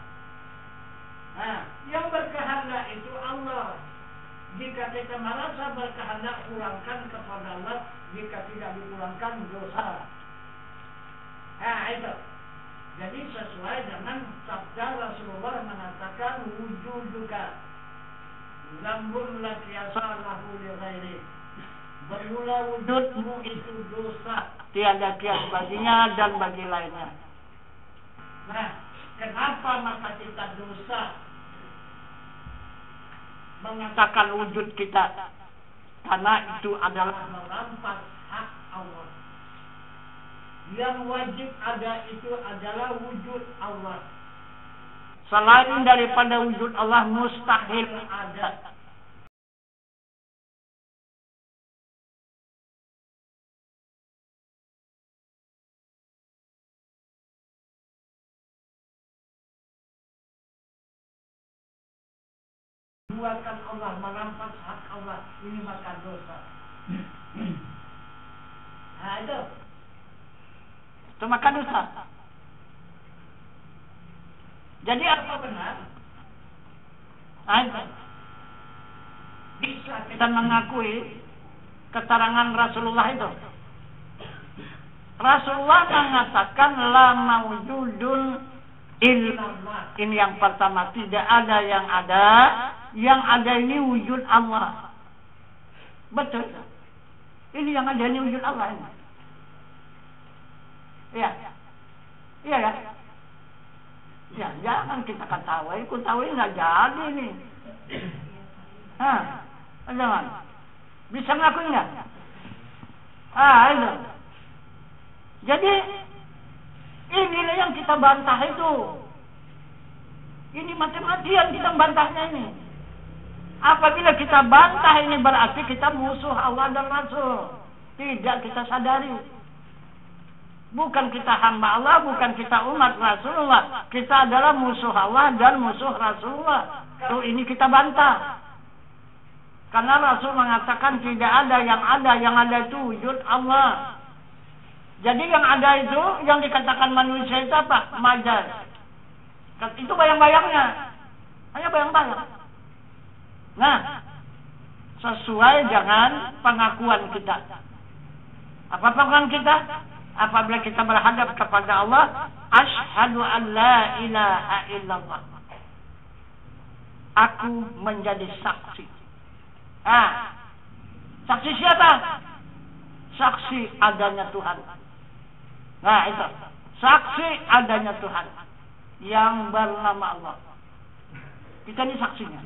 Yang berkehendak itu Allah. Jika kita merasa berkehendak, pulangkan kepada Allah. Jika tidak dipulangkan, dosa. Itu. Jadi sesuai dengan sabda Rasulullah mengatakan wujuduka zambun la qiyasa lahu li ghairi. Bermula wujudmu itu dosa, tiada kias baginya dan bagi lainnya. Nah, kenapa maka kita dosa mengatakan wujud kita? Karena itu adalah merampas hak Allah. Yang wajib ada itu adalah wujud Allah. Selain daripada wujud Allah mustahil ada. Buatkan Allah, merampas hak Allah, ini maka dosa. Itu maka dosa. Jadi apa benar? Bisa kita mengakui keterangan Rasulullah itu. Rasulullah mengatakan la mawjudun illallah. Ini yang pertama, tidak ada yang ada. Yang ada ini wujud Allah. Betul. Ini yang ada ini wujud Allah ini. Iya. Iya ya. Ya, jangan kita ketawain. Ketawain nggak jadi nih. Jangan. Bisa ngakuin nggak? Itu. Jadi inilah yang kita bantah itu. Ini mati-matian kita bantahnya ini. Apabila kita bantah ini berarti kita musuh Allah dan Rasul. Tidak kita sadari. Bukan kita hamba Allah, bukan kita umat Rasulullah. Kita adalah musuh Allah dan musuh Rasulullah. Itu ini kita bantah. Karena Rasul mengatakan tidak ada, yang ada itu wujud Allah. Jadi yang ada itu, yang dikatakan manusia itu apa? Majaz. Itu bayang-bayangnya. Hanya bayang-bayang. Nah, sesuai dengan pengakuan kita. Apa pengakuan kita? Apabila kita berhadap kepada Allah, asyhadu an la ilaha illallah. Aku menjadi saksi. Saksi siapa? Saksi adanya Tuhan. Nah, itu. Saksi adanya Tuhan yang bernama Allah. Kita ini saksinya.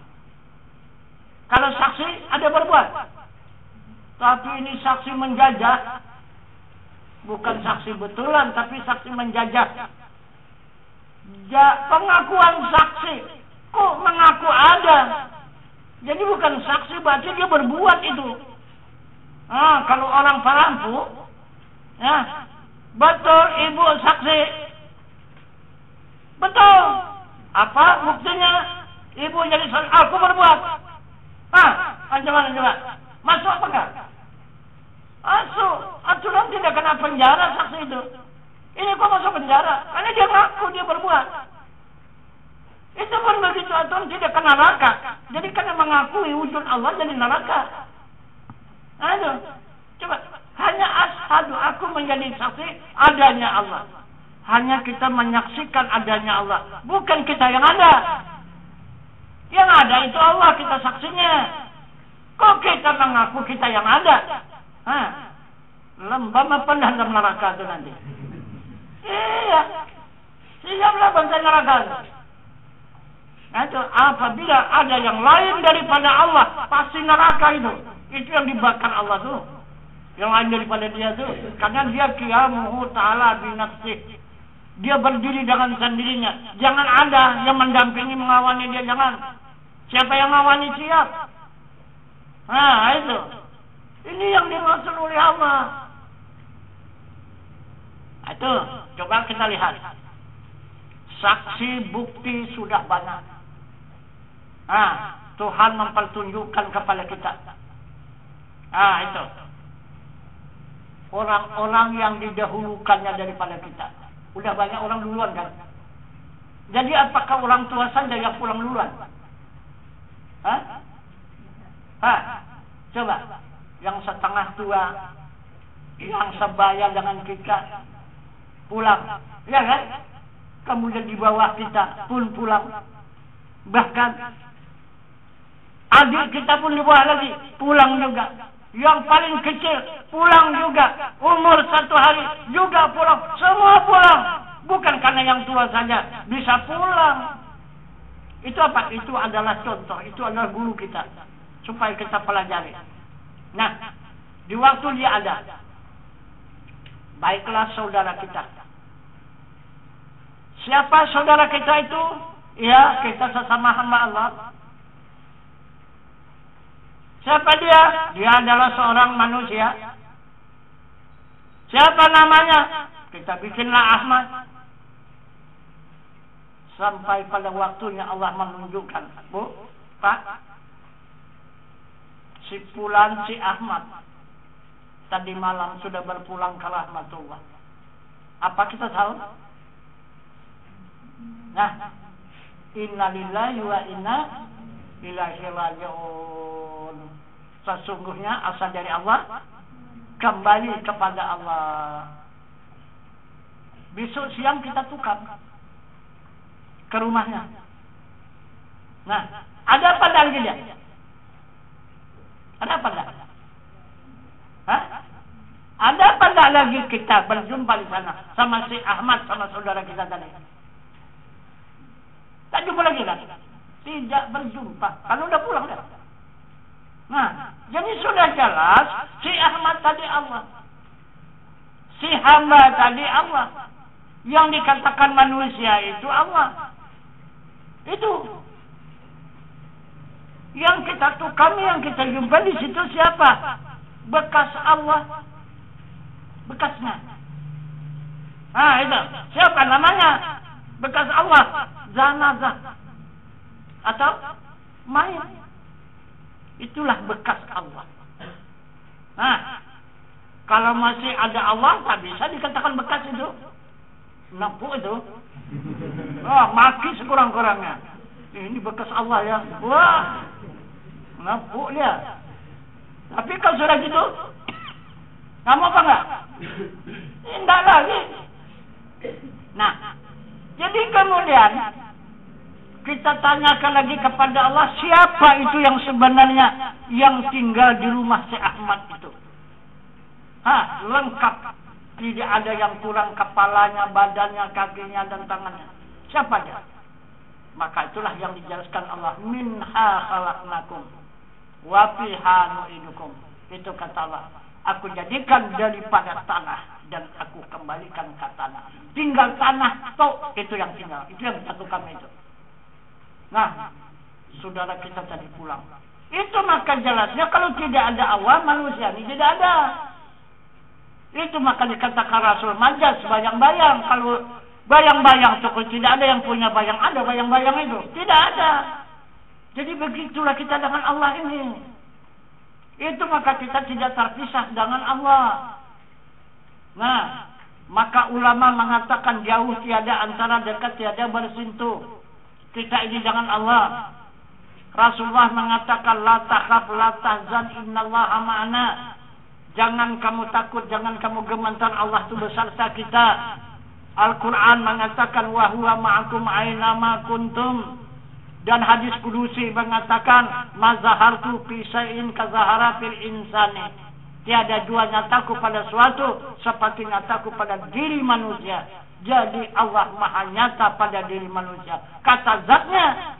Kalau saksi ada berbuat, tapi ini saksi menjajah. Bukan saksi betulan, tapi saksi menjajah. Pengakuan saksi, kok mengaku ada? Jadi bukan saksi, berarti dia berbuat itu. Kalau orang Parampu, betul ibu saksi, betul. Apa buktinya? Ibu jadi saksi, aku berbuat. Coba. Masuk apa enggak? Masuk. Aturan tidak kena penjara saksi itu. Ini kok masuk penjara? Karena dia ngaku dia berbuat. Itu pun begitu atau tidak ke neraka. Jadi karena mengakui wujud Allah jadi neraka. Aduh, coba hanya asyhadu aku menjadi saksi adanya Allah. Hanya kita menyaksikan adanya Allah, bukan kita yang ada. Yang ada itu Allah, kita saksinya. Kok kita mengaku kita yang ada? Lembam apa dalam neraka itu nanti? Iya, siaplah bangsa neraka. Itu apabila ada yang lain daripada Allah, pasti neraka itu. Itu yang dibakar Allah tuh. Yang lain daripada dia tuh. Karena dia qiyamuhu ta'ala binafsih. Dia berdiri dengan sendirinya. Jangan ada yang mendampingi mengawani dia, jangan. Siapa yang mengawani siap. Nah, itu. Ini yang dimaksud oleh Allah. Itu, coba kita lihat. Saksi bukti sudah banyak. Tuhan mempertunjukkan kepada kita. Itu. Orang-orang yang didahulukannya daripada kita. Udah banyak orang duluan kan. Jadi apakah orang tua saja yang pulang duluan? Coba. Yang setengah tua, yang sebaya dengan kita, pulang. Ya kan? Kemudian di bawah kita pun pulang. Bahkan adik kita pun di bawah lagi pulang juga. Yang paling kecil pulang juga. Umur 1 hari juga pulang. Semua pulang. Bukan karena yang tua saja bisa pulang. Itu apa? Itu adalah contoh. Itu adalah guru kita. Supaya kita pelajari. Nah, di waktu dia ada, baiklah saudara kita. Siapa saudara kita itu? Ya, kita sesama hamba Allah. Siapa dia? Dia adalah seorang manusia. Siapa namanya? Kita bikinlah Ahmad. Sampai pada waktunya Allah menunjukkan. Bu, Pak, si Fulan, si Ahmad tadi malam sudah berpulang ke rahmatullah. Apa kita tahu? Nah, inna lillahi wa inna ilaihi raji'un. Sesungguhnya asal dari Allah, kembali kepada Allah. Besok siang kita tukar ke rumahnya. Nah, ada apa lagi dia? Ada apa enggak? Ada apa enggak lagi kita berjumpa di sana sama si Ahmad, sama saudara kita tadi? Tak jumpa lagi kan? Tidak berjumpa. Kalau udah pulang dah. Nah, jadi sudah jelas si Ahmad tadi Allah. Si hamba tadi Allah. Yang dikatakan manusia itu Allah. Itu. Yang kita tukar, yang kita jumpa di situ siapa? Bekas Allah. Bekasnya. Nah, itu. Siapa namanya? Bekas Allah. Zanazah. Atau mayat. Itulah bekas Allah. Nah, kalau masih ada Allah, tak bisa dikatakan bekas itu. Nampuk itu. Maki sekurang-kurangnya. Ini bekas Allah ya. Wah, nampuk dia. Tapi kalau sudah gitu, kamu apa enggak? Tidak lagi. Nah, jadi kemudian kita tanyakan lagi kepada Allah, siapa itu yang sebenarnya yang tinggal di rumah si Ahmad itu? Lengkap. Tidak ada yang kurang, kepalanya, badannya, kakinya, dan tangannya. Siapa dia? Maka itulah yang dijelaskan Allah. Minha khalaqnakum wa fiha nu'idukum. Itu kata Allah. Aku jadikan daripada tanah dan aku kembalikan ke tanah. Tinggal tanah, itu yang tinggal. Itu yang satu kami itu. Nah, saudara kita tadi pulang. Itu maka jelasnya kalau tidak ada Allah, manusia ini tidak ada. Itu maka dikatakan Rasul majas bayang-bayang. Kalau bayang-bayang itu tidak ada yang punya bayang, ada bayang-bayang itu. Tidak ada. Jadi begitulah kita dengan Allah ini. Itu maka kita tidak terpisah dengan Allah. Nah, maka ulama mengatakan jauh tiada antara dekat tiada bersentuh. Kita ini jangan Allah. Rasulullah mengatakan la takhaf la tahzan innallaha ma'ana. Jangan kamu takut, jangan kamu gemetar, Allah itu beserta kita. Al-Quran mengatakan wa huwa ma'akum aina ma kuntum. Dan hadis kudusi mengatakan mazahartu fi syai'in kazahara fil insani. Tiada dua nyataku pada suatu seperti nyataku pada diri manusia. Jadi Allah maha nyata pada diri manusia. Kata zatnya.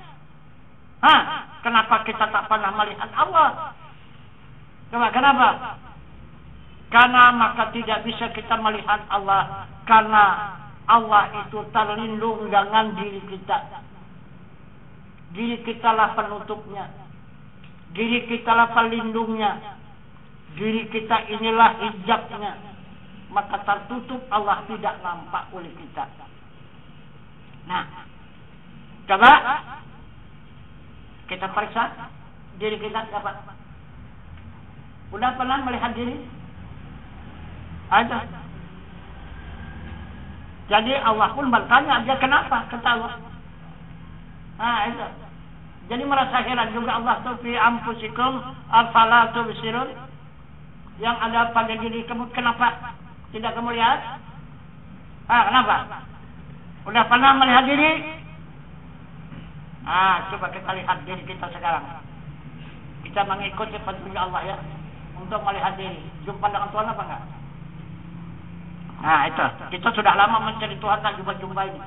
Kenapa kita tak pernah melihat Allah? Kenapa? Karena maka tidak bisa kita melihat Allah. Karena Allah itu terlindung dengan diri kita. Diri kitalah penutupnya. Diri kitalah pelindungnya. Diri kita inilah hijabnya. Maka tertutup, Allah tidak nampak oleh kita. Nah, coba kita periksa diri kita dapat. Udah pernah melihat diri? Ada. Jadi Allah pun bertanya, dia kenapa? Kata Allah. Itu. Jadi merasa heran juga Allah tuh fi anfusikum afala tubsirun. Yang ada pada diri kamu, kenapa tidak kamu lihat? Kenapa? Udah pernah melihat diri? Coba kita lihat diri kita sekarang. Kita mengikuti petunjuk Allah ya, untuk melihat diri. Jumpa dengan Tuhan apa enggak? Itu. Kita sudah lama mencari Tuhan, tak jumpa ini.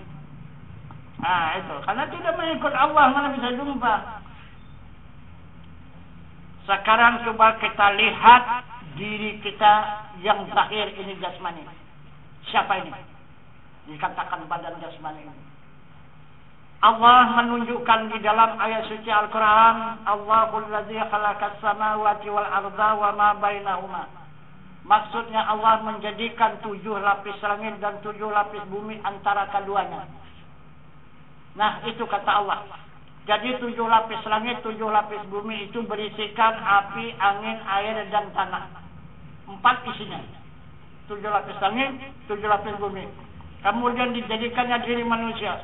Itu. Karena tidak mengikut Allah, mana bisa jumpa. Sekarang coba kita lihat diri kita yang zahir ini jasmani. Siapa ini? Dikatakan badan jasmani ini. Allah menunjukkan di dalam ayat suci Al-Quran, Allahul ladzi khalaqas samawati wal arda wa ma bainahuma. Maksudnya Allah menjadikan 7 lapis langit dan 7 lapis bumi antara keduanya. Nah, itu kata Allah. Jadi 7 lapis langit, 7 lapis bumi itu berisikan api, angin, air, dan tanah. 4 isinya. 7 lapis langit, 7 lapis bumi. Kemudian dijadikannya diri manusia.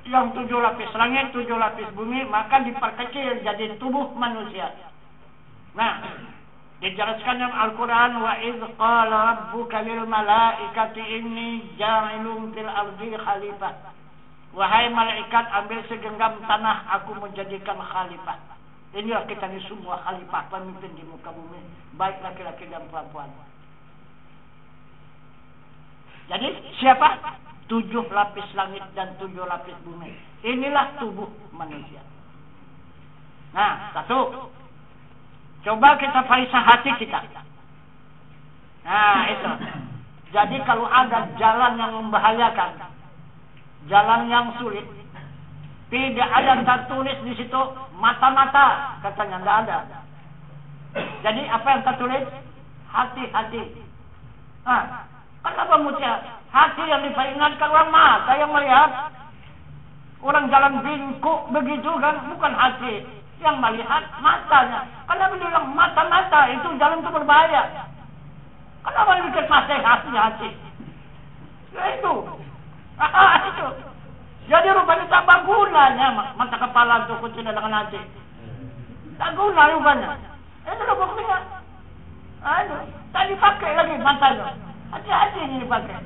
Yang 7 lapis langit, 7 lapis bumi, maka diperkecil jadi tubuh manusia. Nah, dijelaskan dalam Al-Quran, wa idz qala rabbuka lil malaikati inni ja'ilun fil ardi khalifah. Wahai malaikat, ambil segenggam tanah, aku menjadikan khalifah. Inilah kita ini semua khalifah, pemimpin di muka bumi, baik laki-laki dan perempuan. Jadi siapa? 7 lapis langit dan 7 lapis bumi. Inilah tubuh manusia. Nah, satu. Coba kita periksa hati kita. Nah, itu. Jadi kalau ada jalan yang membahayakan, jalan yang sulit, tidak ada tertulis di situ mata-mata, katanya tidak ada. Jadi apa yang tertulis? Hati-hati. Kenapa mutia? Hati yang diperingatkan orang mata yang melihat. Orang jalan bingkuk begitu kan, bukan hati yang melihat, matanya. Kenapa bilang mata-mata itu jalan itu berbahaya? Kenapa dikit masih hati-hati? Ya itu. Itu. Jadi rupanya tak gunanya mata kepala itu kucing dengan hati. Tak guna rupanya. Itu udah buktinya. Tak dipakai lagi matanya. Hati-hati ini dipakai.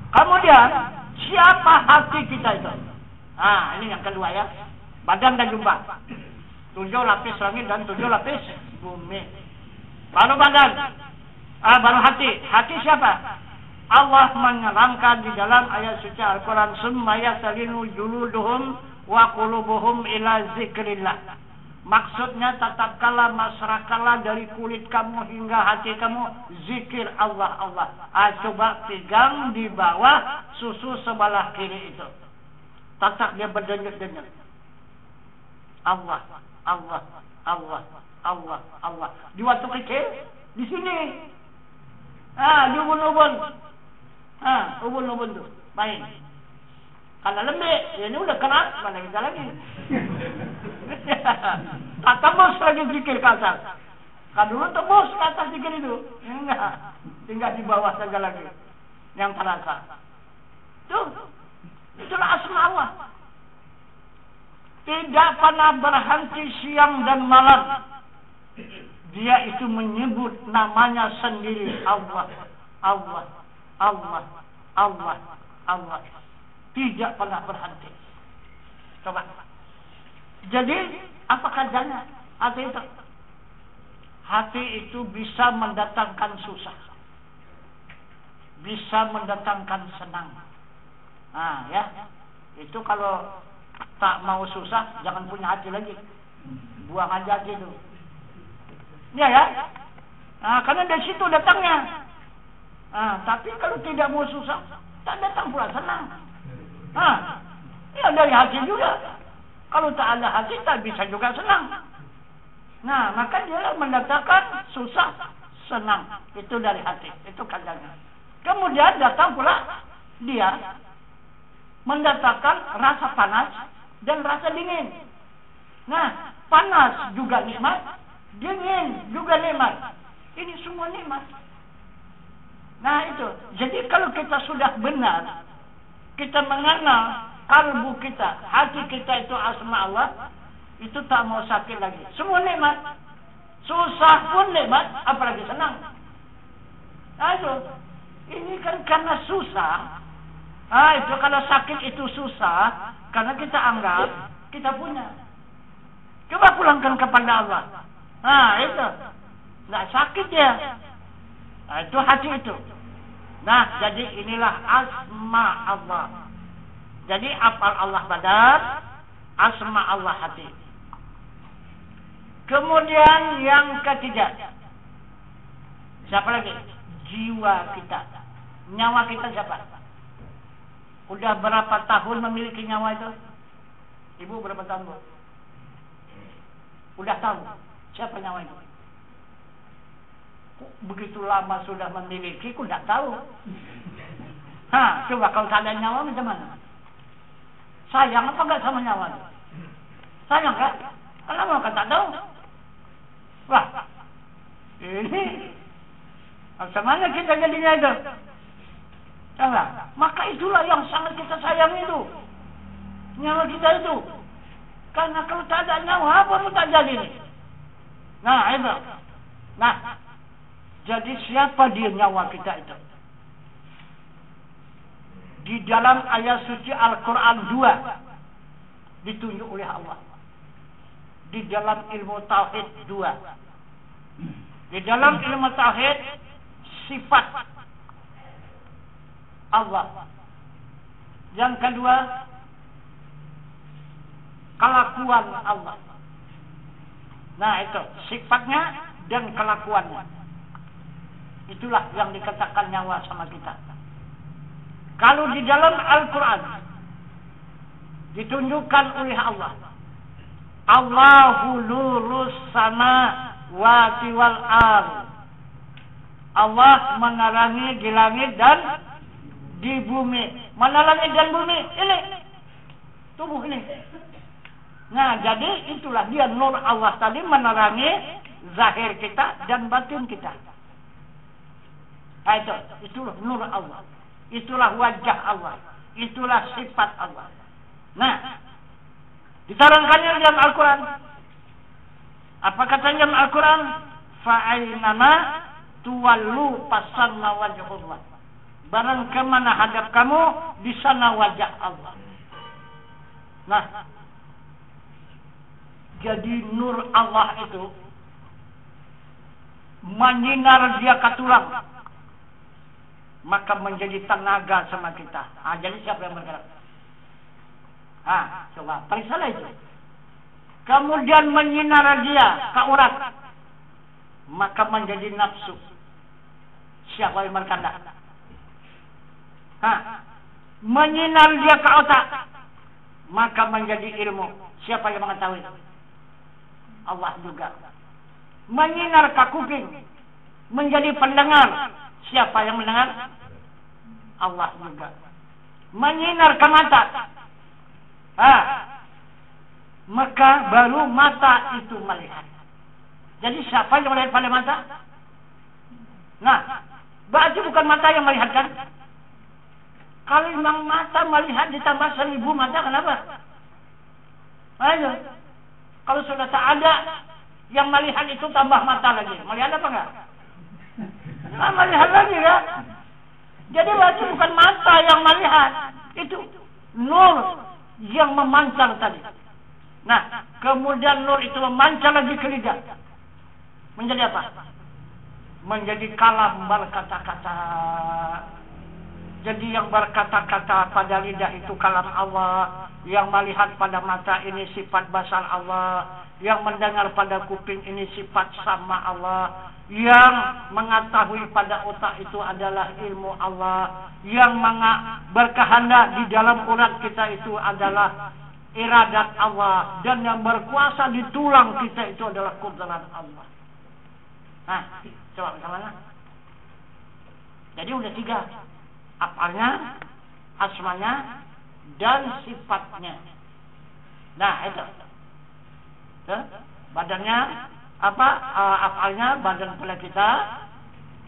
Kemudian siapa hati kita itu? Ini yang kedua ya. Badan dan jumpa. 7 lapis langit dan 7 lapis bumi. Baru badan. Baru hati. Hati siapa? Allah menerangkan di dalam ayat suci Al-Quran, summa yatalinu juluduhum wa qulubuhum ila zikrillah. Maksudnya tatkala masyarakat dari kulit kamu hingga hati kamu zikir Allah. Coba pegang di bawah susu sebelah kiri itu. Tatak dia berdenyut-denyut. Allah. Di waktu kecil di sini. Di ubun-ubun. Ubun-ubun tuh. Main. Karena lembek, ini udah keras, mana bisa lagi. Tak tembus lagi zikir ke atas. Kan dulu tembus ke atas zikir itu. Enggak, tinggal di bawah saja lagi. yang terasa. Itulah asma Allah. Tidak pernah berhenti siang dan malam. Dia itu menyebut namanya sendiri, Allah, Allah, Allah, Allah, Allah. Tidak pernah berhenti. Coba. Jadi, apa kerjanya hati itu? Hati itu bisa mendatangkan susah, bisa mendatangkan senang. Nah, ya, itu kalau tak mau susah, jangan punya hati lagi. Buang aja hati itu. Ya, ya. Nah, karena dari situ datangnya. Nah, tapi kalau tidak mau susah, tak datang pula senang. Nah, ya dari hati juga. Kalau tak ada hati, tak bisa juga senang. Nah, maka dia mendatangkan susah, senang. Itu dari hati. Itu kerjanya. Kemudian datang pula dia mendatangkan rasa panas dan rasa dingin. Nah, panas juga nikmat, dingin juga nikmat. Ini semua nikmat. Nah, itu. Jadi kalau kita sudah benar, kita mengenal kalbu kita, hati kita itu asma Allah, itu tak mau sakit lagi. Semua nikmat. Susah pun nikmat, apalagi senang. Nah, itu. Ini kan karena susah. Ah, itu kalau sakit itu susah, karena kita anggap kita punya. Coba pulangkan kepada Allah. Nah, itu. Nggak sakit ya. Nah, itu hati itu. Nah, jadi inilah asma Allah. Jadi apal Allah badan, asma Allah hati. Kemudian yang ketiga, siapa lagi? Jiwa kita. Nyawa kita siapa? Udah berapa tahun memiliki nyawa itu? Ibu berapa tahun, Bu? Udah tahu siapa nyawa itu? Begitu lama sudah memiliki, kok tidak tahu? Hah, coba kalau tak ada nyawa macam mana? Sayang apa enggak sama nyawa? Sayang kan? Kenapa kan tak tahu? Wah, ini macam mana kita jadinya itu? Coba, maka itulah yang sangat kita sayang itu, nyawa kita itu. Karena kalau tak ada nyawa, apa pun tak jadi. Nah, itu. Nah, jadi siapa dia nyawa kita itu? Di dalam ayat suci Al-Quran 2 ditunjuk oleh Allah. Di dalam ilmu tauhid 2. Di dalam ilmu tauhid sifat Allah. Yang kedua, kelakuan Allah. Nah, itu sifatnya dan kelakuannya. Itulah yang dikatakan nyawa sama kita. Kalau di dalam Al-Quran ditunjukkan oleh Allah, Allahu nurus samawati wal ardh. Allah menerangi di langit dan di bumi. Mana langit dan bumi? Ini tubuh ini. Nah, jadi itulah dia nur Allah tadi, menerangi zahir kita dan batin kita. Nah, itulah nur Allah. Itulah wajah Allah. Itulah sifat Allah. Nah, diterangkannya dalam Al-Quran. Apa katanya dalam Al-Quran? Fa'ainama tuwallu fasamma wajhullah. Barang kemana hadap kamu, di sana wajah Allah. Nah, jadi nur Allah itu menyinar dia ke tulang, maka menjadi tenaga sama kita. Ah, jadi siapa yang bergerak? Ah, coba periksa itu. Kemudian menyinar dia ke urat, maka menjadi nafsu. Siapa yang berkehendak? Ah, menyinar dia ke otak, maka menjadi ilmu. Siapa yang mengetahui? Allah juga. Menyinar ke kuping, menjadi pendengar. Siapa yang mendengar? Allah juga. Menyinar ke mata. Maka baru mata itu melihat. Jadi siapa yang melihat pada mata? Nah, berarti bukan mata yang melihat kan? Kalau memang mata melihat ditambah 1000 mata, kenapa? Ayo. Kalau sudah tak ada yang melihat itu tambah mata lagi. Melihat apa enggak? Nah, melihat lagi ya. Jadi berarti bukan mata yang melihat. Itu nur yang memancar tadi. Nah, kemudian nur itu memancar lagi ke lidah. Menjadi apa? Menjadi kalam berkata-kata. Jadi yang berkata-kata pada lidah itu kalam Allah. Yang melihat pada mata ini sifat basar Allah. Yang mendengar pada kuping ini sifat sama Allah. Yang mengetahui pada otak itu adalah ilmu Allah. Yang berkehendak di dalam urat kita itu adalah iradat Allah. Dan yang berkuasa di tulang kita itu adalah kudrat Allah. Nah, coba bagaimana? Jadi udah 3. Apalnya, asmanya, dan sifatnya. Nah, itu. Badannya, afalnya badan kepala kita,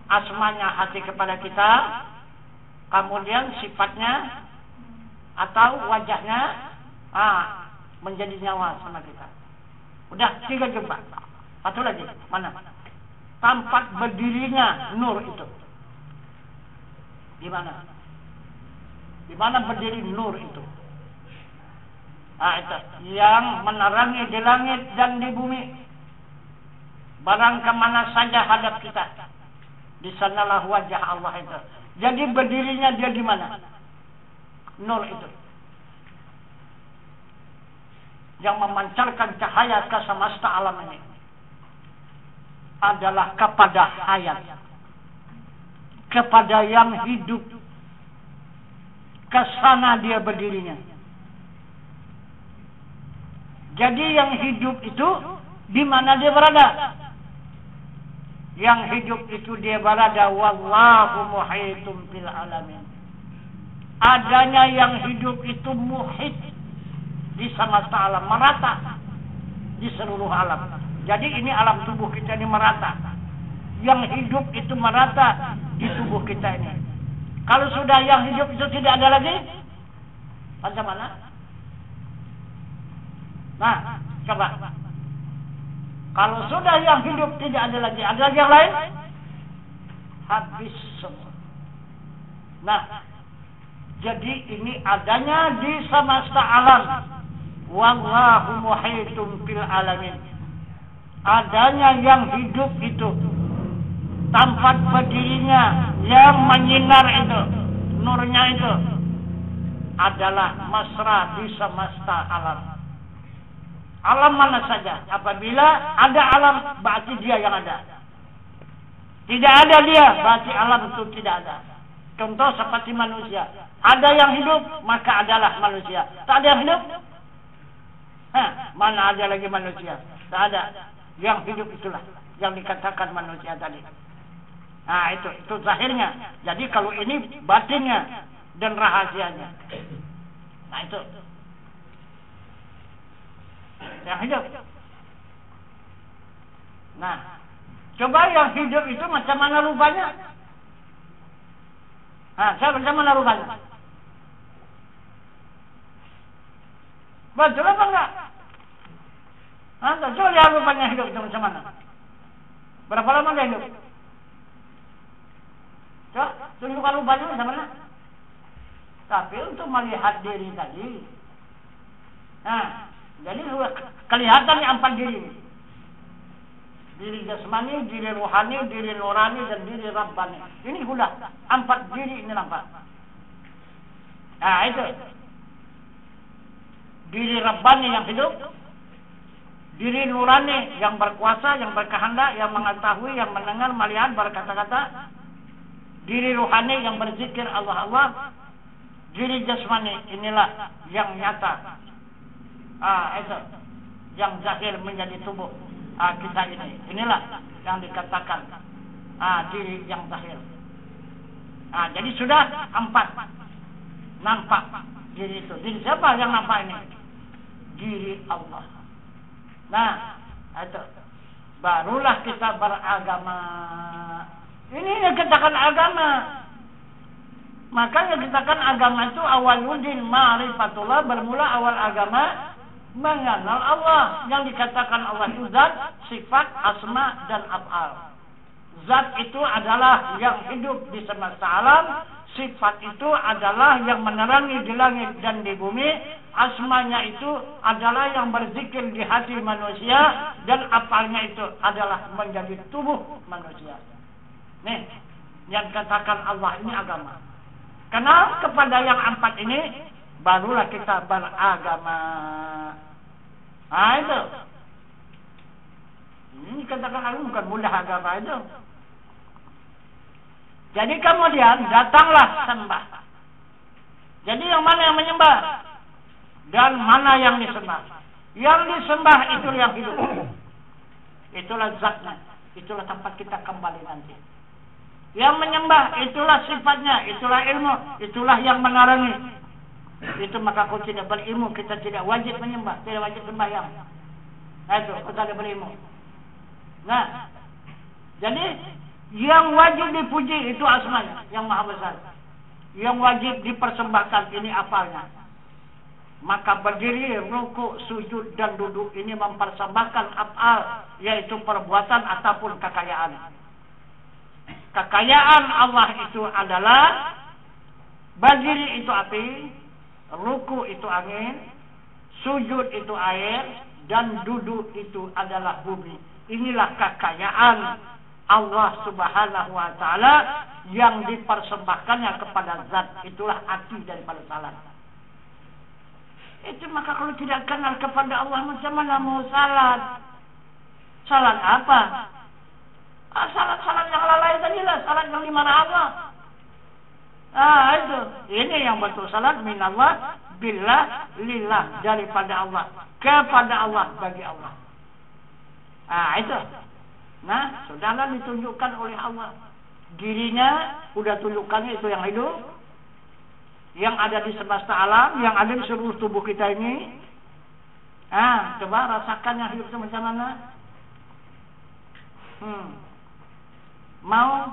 asmanya hati kepada kita, kemudian sifatnya atau wajahnya menjadi nyawa sama kita. Udah 3 jumpa. Satu lagi, mana? Tempat berdirinya nur itu. Di mana? Di mana berdiri nur itu? Itu yang menerangi di langit dan di bumi. Barang kemana saja hadap kita, di sanalah wajah Allah itu. Jadi berdirinya dia di mana? Nur itu. Yang memancarkan cahaya ke semesta alam ini adalah kepada hayat, kepada yang hidup. Ke sana dia berdirinya. Jadi yang hidup itu di mana dia berada? Yang hidup itu dia berada wallahu muhitum bil alamin. Adanya yang hidup itu muhit di semesta alam, merata di seluruh alam. Jadi ini alam tubuh kita ini merata. Yang hidup itu merata di tubuh kita ini. Kalau sudah yang hidup itu tidak ada lagi, macam mana? Nah, coba. Kalau sudah yang hidup tidak ada lagi yang lain? Habis semua. Nah, jadi ini adanya di semesta alam. Wallahu muhitum bil alamin. Adanya yang hidup itu, tempat berdirinya yang menyinar itu, nurnya itu adalah mesra di semesta alam. Alam mana saja. Apabila ada alam, berarti dia yang ada. Tidak ada dia, berarti alam itu tidak ada. Contoh seperti manusia. Ada yang hidup, maka adalah manusia. Tak ada yang hidup? Mana ada lagi manusia? Tak ada. Yang hidup itulah yang dikatakan manusia tadi. Nah, itu zahirnya. Jadi kalau ini batinnya dan rahasianya. Nah, itu yang hidup. Nah, coba yang hidup itu macam mana rupanya? Macam mana rupanya? Betul apa enggak? Coba lihat rupanya hidup itu macam mana? Berapa lama dia hidup? Coba tunjukkan rupanya macam mana? Tapi untuk melihat diri tadi, jadi kelihatan nih 4 diri. Diri jasmani, diri rohani, diri nurani, dan diri rabbani. Ini sudah 4 diri ini nampak. Nah, itu. Diri rabbani yang hidup, diri nurani yang berkuasa, yang berkehendak, yang mengetahui, yang mendengar, melihat, berkata-kata. Diri rohani yang berzikir Allah. Diri jasmani inilah yang nyata. Itu yang zahir menjadi tubuh kita ini. Inilah yang dikatakan diri yang zahir. Jadi sudah 4 nampak diri itu. Diri siapa yang nampak ini? Diri Allah. Nah, itu barulah kita beragama. Ini yang dikatakan agama. Makanya kita kan agama itu awaludin ma'rifatullah, bermula awal agama mengenal Allah. Yang dikatakan Allah itu zat, sifat, asma, dan af'al. Zat itu adalah yang hidup di semesta alam. Sifat itu adalah yang menerangi di langit dan di bumi. Asmanya itu adalah yang berzikir di hati manusia. Dan af'alnya itu adalah menjadi tubuh manusia. Nih, yang katakan Allah ini agama. Kenal kepada yang empat ini, barulah kita beragama. Nah itu. Ini katakan aku bukan mudah agama itu. Jadi kemudian datanglah sembah. Jadi yang mana yang menyembah? Dan mana yang disembah? Yang disembah itu yang hidup. Itulah zatnya. Itulah tempat kita kembali nanti. Yang menyembah itulah sifatnya, itulah ilmu, itulah yang menarangi. Itu maka kalau tidak berilmu kita tidak wajib menyembah, tidak wajib sembahyang. Nah itu kita tidak berilmu. Nah, jadi yang wajib dipuji itu asmanya, yang maha besar. Yang wajib dipersembahkan ini afalnya. Maka berdiri, rukuk, sujud dan duduk ini mempersembahkan afal, yaitu perbuatan ataupun kekayaan. Kekayaan Allah itu adalah berdiri itu api, ruku itu angin, sujud itu air, dan duduk itu adalah bumi. Inilah kekayaan Allah Subhanahu wa Ta'ala yang dipersembahkannya kepada zat. Itulah arti daripada salat. Itu maka kalau tidak kenal kepada Allah, macam mana mau salat? Salat apa? Salat-salat yang lalai tadi lah, salat yang dimana Allah. Itu. Ini yang betul salat minallah, billah, lillah, daripada Allah, kepada Allah, bagi Allah. Itu. Nah, sudahlah ditunjukkan oleh Allah. Dirinya sudah tunjukkannya itu yang hidup, yang ada di semesta alam, yang ada di seluruh tubuh kita ini. Coba rasakan yang hidup itu macam mana. Mau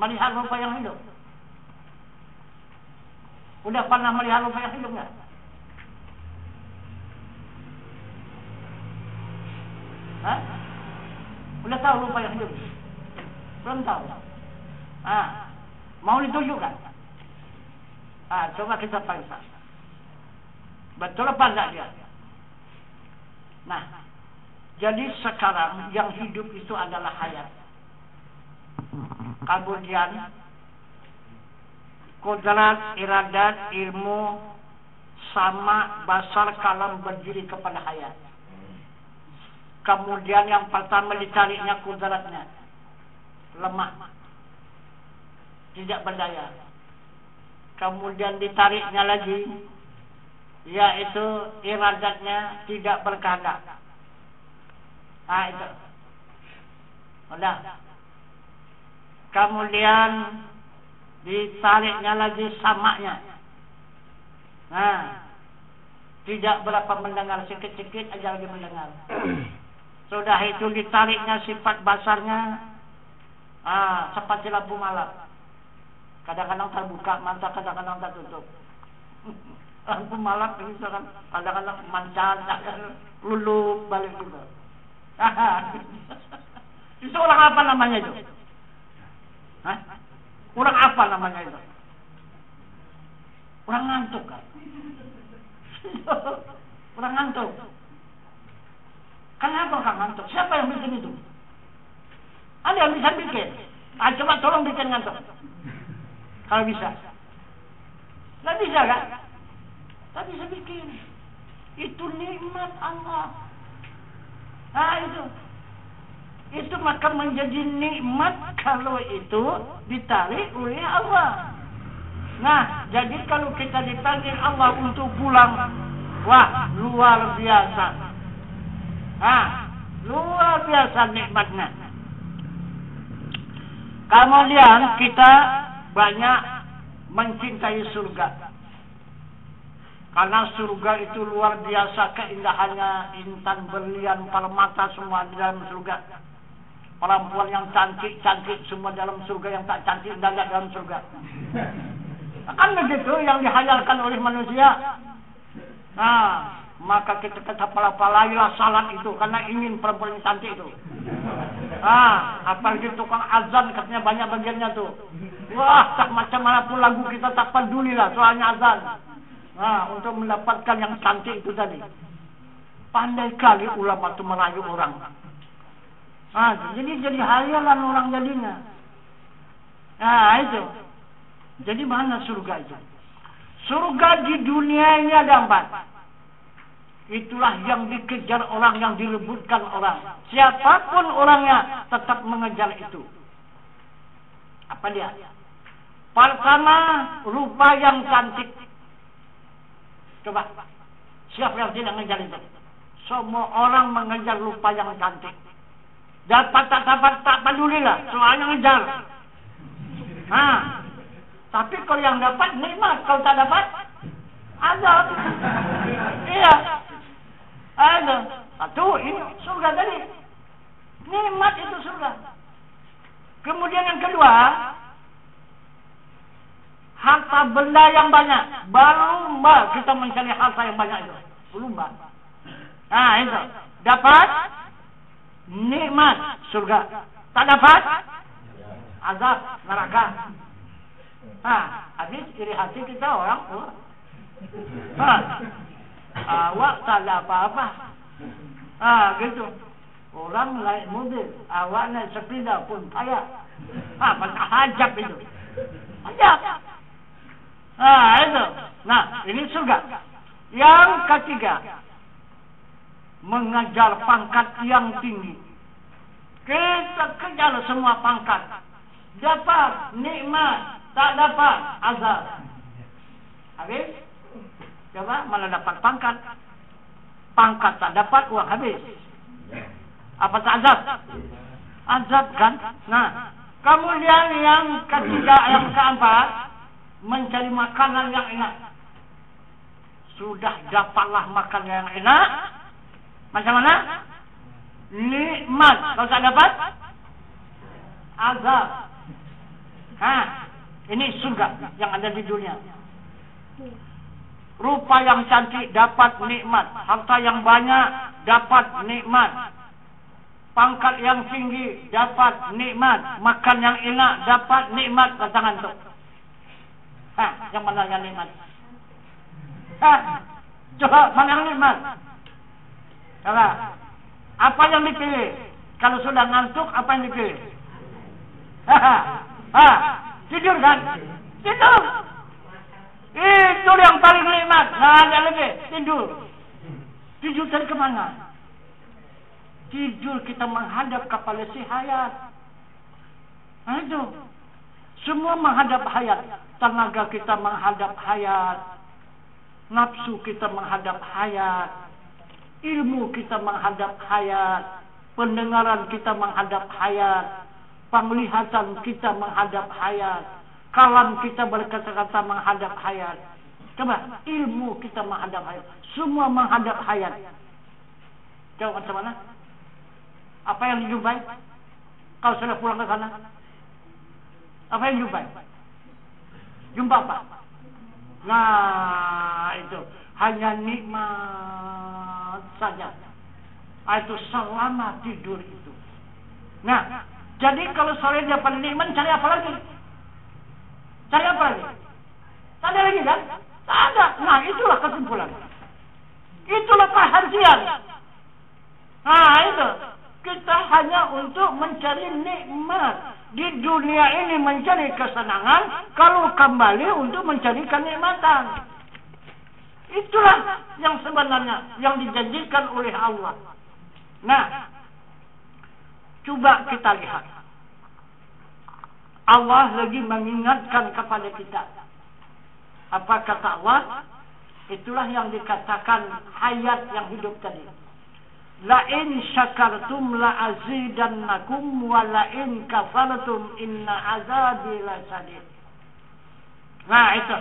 melihat rupa yang hidup? Udah pernah melihat rupa yang hidup nggak? Udah tahu rupa yang hidup? Belum tahu. Mau ditunjukkan? Coba kita periksa. Betul apa enggak dia? Nah, jadi sekarang yang hidup itu adalah hayat. Kemudian kodrat, iradat, ilmu, sama, basar, kalam berdiri kepada hayat. Kemudian yang pertama dicarinya kodratnya, lemah, tidak berdaya. Kemudian ditariknya lagi, yaitu iradatnya tidak berkehendak. Itu. Udah. Kemudian ditariknya lagi samanya. Tidak berapa mendengar, sikit-sikit aja lagi mendengar. Sudah itu ditariknya sifat basarnya, seperti lampu malam. Kadang-kadang terbuka mata, kadang-kadang tertutup. Lampu malam bisa kan, kadang-kadang mancar, lulup balik juga. Itu orang apa namanya itu? Orang apa namanya itu? Orang ngantuk kan? Orang ngantuk. Kenapa orang ngantuk? Siapa yang bikin itu? Ada yang bisa bikin? Coba tolong bikin ngantuk. Kalau bisa. Nggak bisa kan? Tak bisa bikin. Itu nikmat Allah. Itu maka menjadi nikmat kalau itu ditarik oleh Allah. Nah, jadi kalau kita dipanggil Allah untuk pulang, wah, luar biasa. Luar biasa nikmatnya. Kemudian kita banyak mencintai surga. Karena surga itu luar biasa keindahannya, intan, berlian, permata semua di dalam surga. Perempuan yang cantik-cantik semua dalam surga, yang tak cantik tidak dalam surga. Kan begitu yang dihayalkan oleh manusia. Nah, maka kita pala-palailah salat itu karena ingin perempuan yang cantik itu. Apalagi tukang azan katanya banyak bagiannya tuh. Wah, tak macam mana pun lagu kita tak peduli lah soalnya azan. Untuk mendapatkan yang cantik itu tadi. Pandai kali ulama itu merayu orang. Jadi hayalan orang jadinya. Itu. Jadi mana surga itu? Surga di dunia ini ada 4. Itulah yang dikejar orang, yang direbutkan orang. Siapapun orangnya tetap mengejar itu. Apa dia? Pertama, rupa yang cantik. Coba, siapa yang tidak mengejar itu? Semua orang mengejar rupa yang cantik. Dapat tak dapat tak pedulilah, soalnya ngejar. Tapi kalau yang dapat nikmat, kalau tak dapat azab. Iya. Ada. Satu, ini surga tadi. Nikmat itu surga. Kemudian yang kedua, harta benda yang banyak. Berlumba kita mencari harta yang banyak itu. Berlumba. Itu. Dapat nikmat surga. Tak dapat azab neraka. Habis iri hati kita orang. Awak tak ada apa-apa. Gitu. Orang naik mobil, awak naik sepeda pun payah. Macam hajab itu. Hajab. Itu. Nah, ini surga. Yang ketiga, mengejar pangkat yang tinggi. Kita kejar semua pangkat. Dapat nikmat, tak dapat azab. Habis? Coba mana dapat pangkat? Pangkat tak dapat, uang habis. Apa tak azab? Azab kan? Nah, kemudian yang ketiga, yang keempat, mencari makanan yang enak. Sudah dapatlah makanan yang enak. Macam mana? Nikmat. Kalau tak dapat, azab. Ini surga yang ada di dunia. Rupa yang cantik dapat nikmat. Harta yang banyak dapat nikmat. Pangkat yang tinggi dapat nikmat. Makan yang enak dapat nikmat. Tangan tu. Yang mana yang nikmat? Coba mana yang nikmat? Coba. Apa yang dipilih? Kalau sudah ngantuk, apa yang dipilih? Tidur kan? Tidur. Itu yang paling nikmat. Nggak ada lagi. Tidur. Tidur dari kemana? Tidur kita menghadap kepada si hayat. Itu. Semua menghadap hayat. Tenaga kita menghadap hayat. Nafsu kita menghadap hayat. Ilmu kita menghadap hayat. Pendengaran kita menghadap hayat. Penglihatan kita menghadap hayat. Kalam kita berkata-kata menghadap hayat. Coba, ilmu kita menghadap hayat. Semua menghadap hayat. Coba macam mana? Apa yang dijumpai? Kau sudah pulang ke sana? Apa yang dijumpai? Jumpa apa? Nah, itu. Hanya nikmat saja. Itu selama tidur itu. Nah, jadi kalau sore dia dapat nikmat, cari apa lagi? Cari apa lagi? Tak ada lagi kan? Tak ada. Nah, itulah kesimpulan. Itulah perhatian. Nah, itu. Kita hanya untuk mencari nikmat. Di dunia ini mencari kesenangan. Kalau kembali untuk mencari kenikmatan. Itulah yang sebenarnya yang dijanjikan oleh Allah. Nah, coba kita lihat. Allah lagi mengingatkan kepada kita. Apa kata Allah? Itulah yang dikatakan hayat yang hidup tadi. La in syakartum la azidannakum wa la in kafartum inna azabi lasyadid. Nah, itu.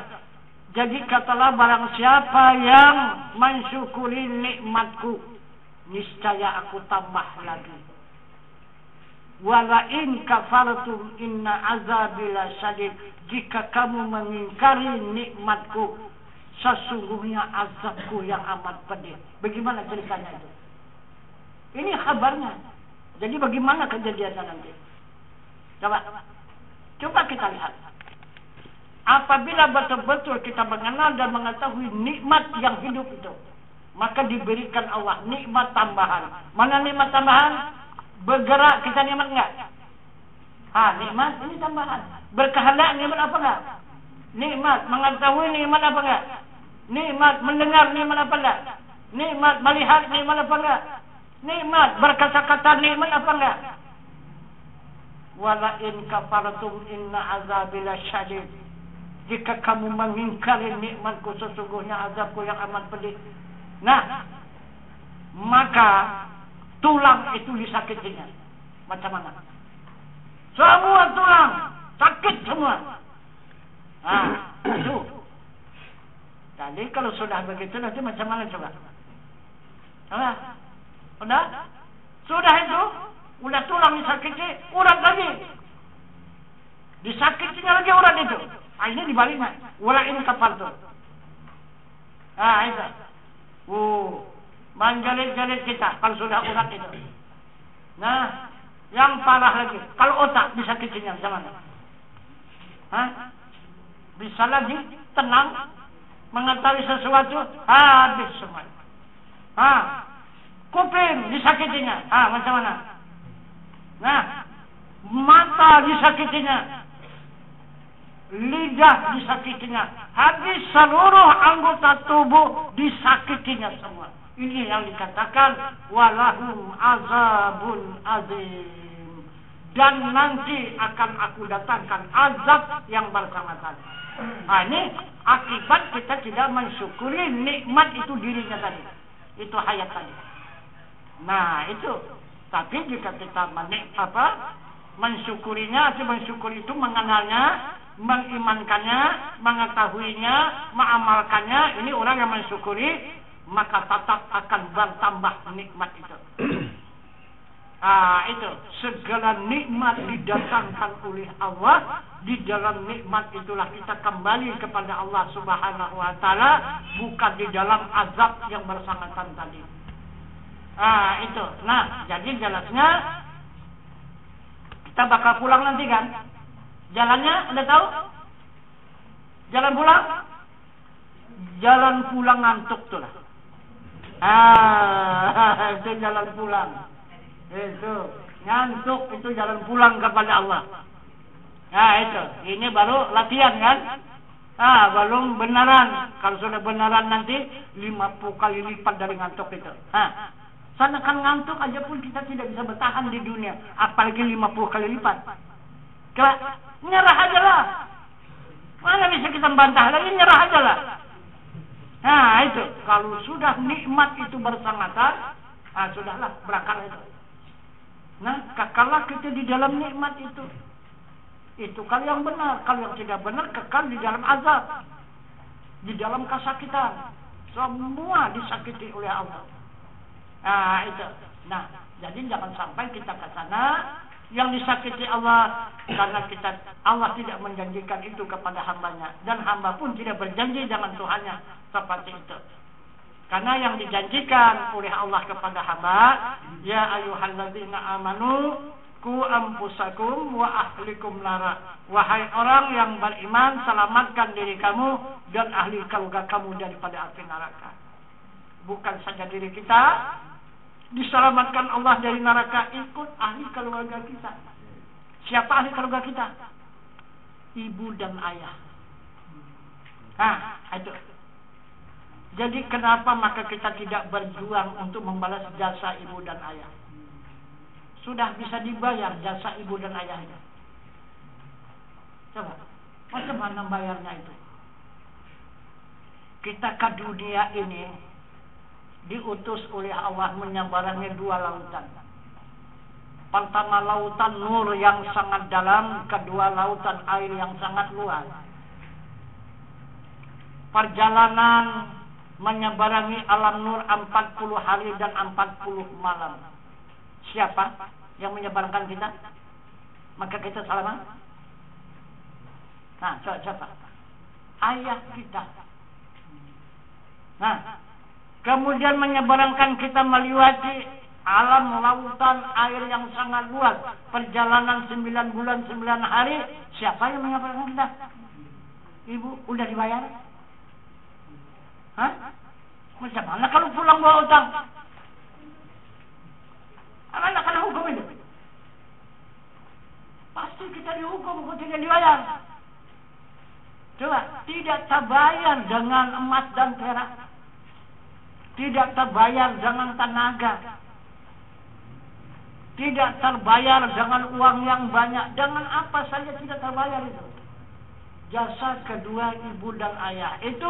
Jadi katalah barang siapa yang mensyukuri nikmatku, niscaya aku tambah lagi. Wala in kafartum inna azabi lasyadid. Jika kamu mengingkari nikmatku, sesungguhnya azabku yang amat pedih. Bagaimana ceritanya itu? Ini kabarnya. Jadi bagaimana kejadiannya nanti? Coba kita lihat. Apabila betul-betul kita mengenal dan mengetahui nikmat yang hidup itu, maka diberikan Allah nikmat tambahan. Mana nikmat tambahan? Bergerak, kita nikmat enggak? Nikmat ini tambahan. Berkehendak nikmat apa enggak? Nikmat. Mengetahui nikmat apa enggak? Nikmat. Mendengar nikmat apa enggak? Nikmat. Melihat nikmat apa enggak? Nikmat. Berkata-kata nikmat apa enggak? Wala in kafartum inna azabi lasyadid. Jika kamu mengingkari nikmatku, sesungguhnya azabku yang amat pedih. Nah, maka tulang itu disakitinya. Macam mana? Semua tulang sakit semua. Itu. Jadi kalau sudah begitu nanti macam mana coba? Udah? Sudah itu, udah tulang disakiti, urat lagi. Disakitinya lagi urat itu. Ini dibaliknya. Wala in kafartum. Itu. Menjelit-jelit kita kalau sudah urat itu. Nah, yang parah lagi, kalau otak disakitinya macam mana? Bisa lagi tenang mengetahui sesuatu, habis semua. Kuping disakitinya, macam mana? Nah, mata disakitinya, lidah disakitinya, habis seluruh anggota tubuh disakitinya semua. Ini yang dikatakan walahum azabun azim. Dan nanti akan aku datangkan azab yang bersangkutan. Ini akibat kita tidak mensyukuri nikmat itu dirinya tadi. Itu hayat tadi. Nah, itu. Tapi jika kita mensyukurinya, atau mensyukuri itu mengenalnya, mengimankannya, mengetahuinya, mengamalkannya, ini orang yang mensyukuri, maka tetap akan bertambah nikmat itu. Itu segala nikmat didatangkan oleh Allah. Di dalam nikmat itulah kita kembali kepada Allah Subhanahu wa taala, bukan di dalam azab yang bersangkutan tadi. Itu. Nah, jadi jelasnya kita bakal pulang nanti kan? Jalannya Anda tahu? Jalan pulang? Jalan pulang ngantuk tuh lah. Itu jalan pulang. Itu ngantuk, itu jalan pulang kepada Allah. Itu. Ini baru latihan kan? Belum benaran. Kalau sudah benaran nanti 50 kali lipat dari ngantuk itu. Sana kan ngantuk aja pun kita tidak bisa bertahan di dunia, apalagi 50 kali lipat. Nyerah aja lah. Mana bisa kita bantah lagi, nyerah aja lah. Itu. Kalau sudah nikmat itu bersangkutan, sudahlah, berangkat itu. Nah, kekallah kita di dalam nikmat itu. Itu kalau yang benar. Kalau yang tidak benar, kekal di dalam azab. Di dalam kesakitan. Semua disakiti oleh Allah. Itu. Nah, jadi jangan sampai kita ke sana yang disakiti Allah, karena Allah tidak menjanjikan itu kepada hambanya, dan hamba pun tidak berjanji dengan Tuhannya seperti itu. Karena yang dijanjikan oleh Allah kepada hamba, ya ayyuhalladzina amanu qu anfusakum wa ahlikum nara. Wahai orang yang beriman, selamatkan diri kamu dan ahli keluarga kamu daripada api neraka. Bukan saja diri kita diselamatkan Allah dari neraka, ikut ahli keluarga kita. Siapa ahli keluarga kita? Ibu dan ayah. Itu. Jadi kenapa maka kita tidak berjuang untuk membalas jasa ibu dan ayah? Sudah bisa dibayar jasa ibu dan ayah itu. Coba, macam mana bayarnya itu? Kita ke dunia ini diutus oleh Allah menyeberangi 2 lautan. Pertama lautan nur yang sangat dalam, kedua lautan air yang sangat luas. Perjalanan menyeberangi alam nur 40 hari dan 40 malam. Siapa? yang menyebarkan kita, maka kita selamat. Nah, siapa? Ayah kita. Nah, kemudian menyebarkan kita melewati alam lautan air yang sangat luas, perjalanan 9 bulan 9 hari. Siapa yang menyebarkan kita? Ibu, udah dibayar? Hah? Macam mana kalau pulang bawa utang? Anak kena hukum itu. Pasti kita dihukum kalau tidak dibayar. Coba, tidak terbayar dengan emas dan perak. Tidak terbayar dengan tenaga. Tidak terbayar dengan uang yang banyak. Dengan apa saja tidak terbayar itu. Jasa kedua ibu dan ayah. Itu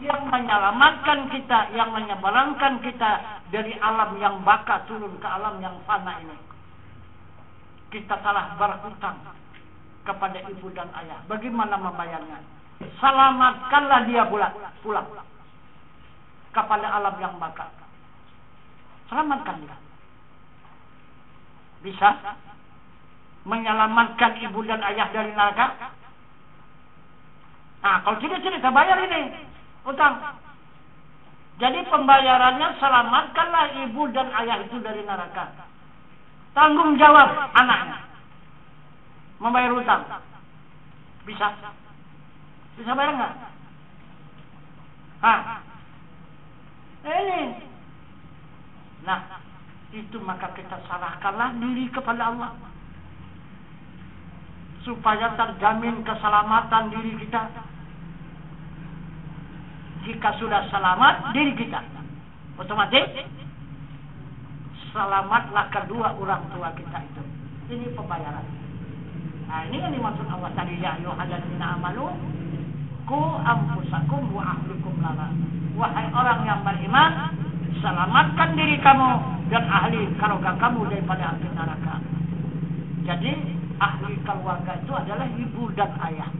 yang menyelamatkan kita, yang menyeberangkan kita dari alam yang baka turun ke alam yang fana ini. Kita telah berhutang kepada ibu dan ayah. Bagaimana membayarnya? Selamatkanlah dia pulang kepada alam yang baka. Selamatkan dia. Bisa menyelamatkan ibu dan ayah dari neraka? Nah, kalau tidak bayar ini utang. Jadi pembayarannya selamatkanlah ibu dan ayah itu dari neraka. Tanggung jawab anaknya membayar utang. Bisa bayar nggak? Ini. Nah, itu maka kita serahkanlah diri kepada Allah, supaya terjamin keselamatan diri kita. Jika sudah selamat diri kita, otomatis selamatlah kedua orang tua kita itu. Ini pembayaran. Nah, ini yang dimaksud Allah tadi, ya ayyuhalladzina amanu qu anfusakum wa ahlikum nar. Wahai orang yang beriman, selamatkan diri kamu dan ahli keluarga kamu daripada api neraka. Jadi ahli keluarga itu adalah ibu dan ayah.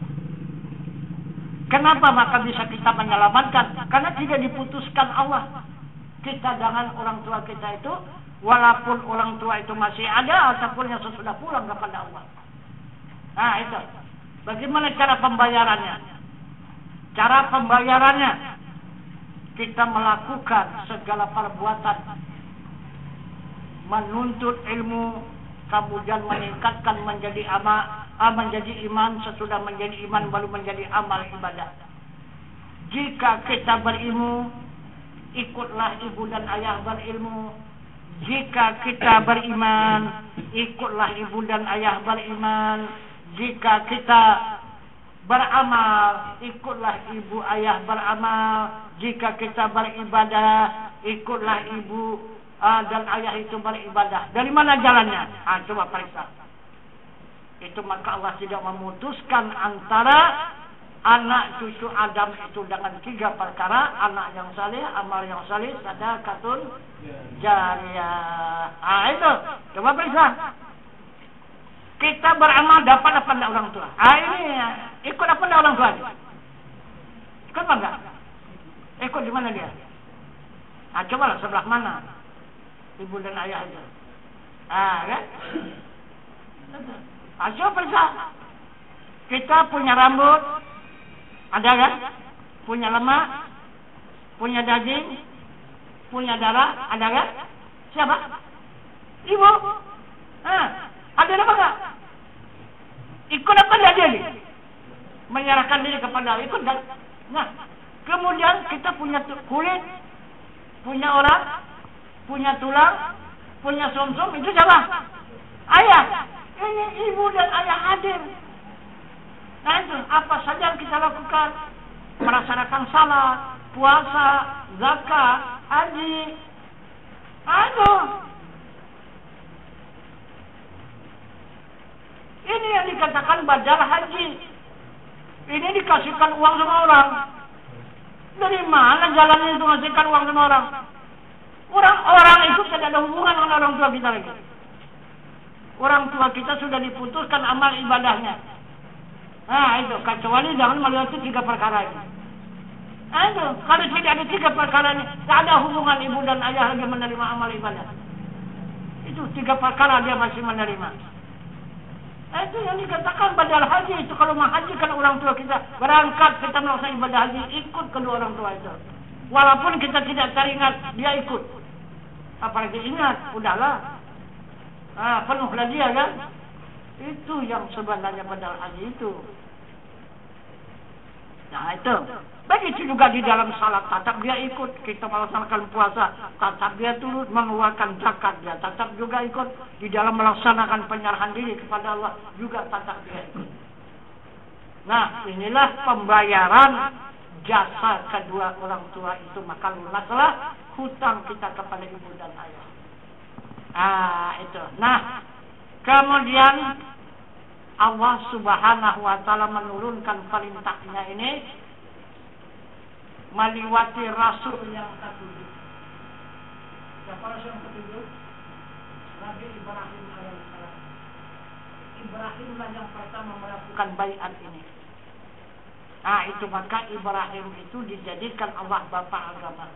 Kenapa maka bisa kita menyelamatkan? Karena tidak diputuskan Allah. Kita dengan orang tua kita itu, walaupun orang tua itu masih ada ataupun yang sesudah pulang kepada Allah. Nah itu. Bagaimana cara pembayarannya? Cara pembayarannya, kita melakukan segala perbuatan, menuntut ilmu, kemudian meningkatkan menjadi menjadi iman, sesudah menjadi iman baru menjadi amal ibadah. Jika kita berilmu, ikutlah ibu dan ayah berilmu. Jika kita beriman, ikutlah ibu dan ayah beriman. Jika kita beramal, ikutlah ibu ayah beramal. Jika kita beribadah, ikutlah ibu dan ayah itu beribadah. Dari mana jalannya? Coba periksa. Itu maka Allah tidak memutuskan antara anak cucu Adam itu dengan 3 perkara: anak yang saleh, amal yang saleh, sedekatun jariyah. Itu coba periksa. Kita beramal dapat apa enggak orang tua? Ini ikut apa enggak orang tua? Ikut apa enggak? Ikut di mana dia? Cobalah sebelah mana ibu dan ayah itu. Kan? Coba periksa. Kita punya rambut, ada kan? Punya lemak, punya daging, punya darah, ada kan? Siapa? Ibu. Ada apa enggak? Ikut apa enggak dia? Menyerahkan diri kepada ikut dan. Nah, kemudian kita punya kulit, punya orang, punya tulang, punya sumsum, itu siapa? Ayah. Ini ibu dan ayah hadir. Nah itu, apa saja yang kita lakukan? Melaksanakan salat, puasa, zakat, haji. Ini yang dikatakan badal haji. Ini dikasihkan uang sama orang. Dari mana jalannya itu ngasihkan uang sama orang? Orang itu tidak ada hubungan dengan orang tua kita lagi. Orang tua kita sudah diputuskan amal ibadahnya. Nah itu, kecuali jangan melewati 3 perkara ini. Nah itu, kalau tidak ada 3 perkara ini, tidak ada hubungan ibu dan ayah lagi menerima amal ibadah. Itu 3 perkara dia masih menerima. Itu yang dikatakan badal haji. Itu kalau menghajikan orang tua kita, berangkat kita melaksanakan ibadah haji, ikut kedua orang tua itu. Walaupun kita tidak teringat, dia ikut. Apalagi ingat, udahlah. Penuhlah dia kan. Itu yang sebenarnya badal haji itu. Nah itu. Begitu juga di dalam salat, tetap dia ikut. Kita melaksanakan puasa, tetap dia turut mengeluarkan zakat, dia tetap juga ikut. Di dalam melaksanakan penyerahan diri kepada Allah, juga tetap dia ikut. Nah, inilah pembayaran jasa kedua orang tua itu. Maka lunaslah hutang kita kepada ibu dan ayah. Itu. Nah, kemudian Allah Subhanahu wa Ta'ala menurunkan perintahnya ini meliwati Rasul yang ketujuh. Siapa Rasul yang ketujuh? Nabi Ibrahim alaihissalam. Ibrahimlah yang pertama melakukan baiat ini. Itu maka Ibrahim itu dijadikan Allah bapa agama.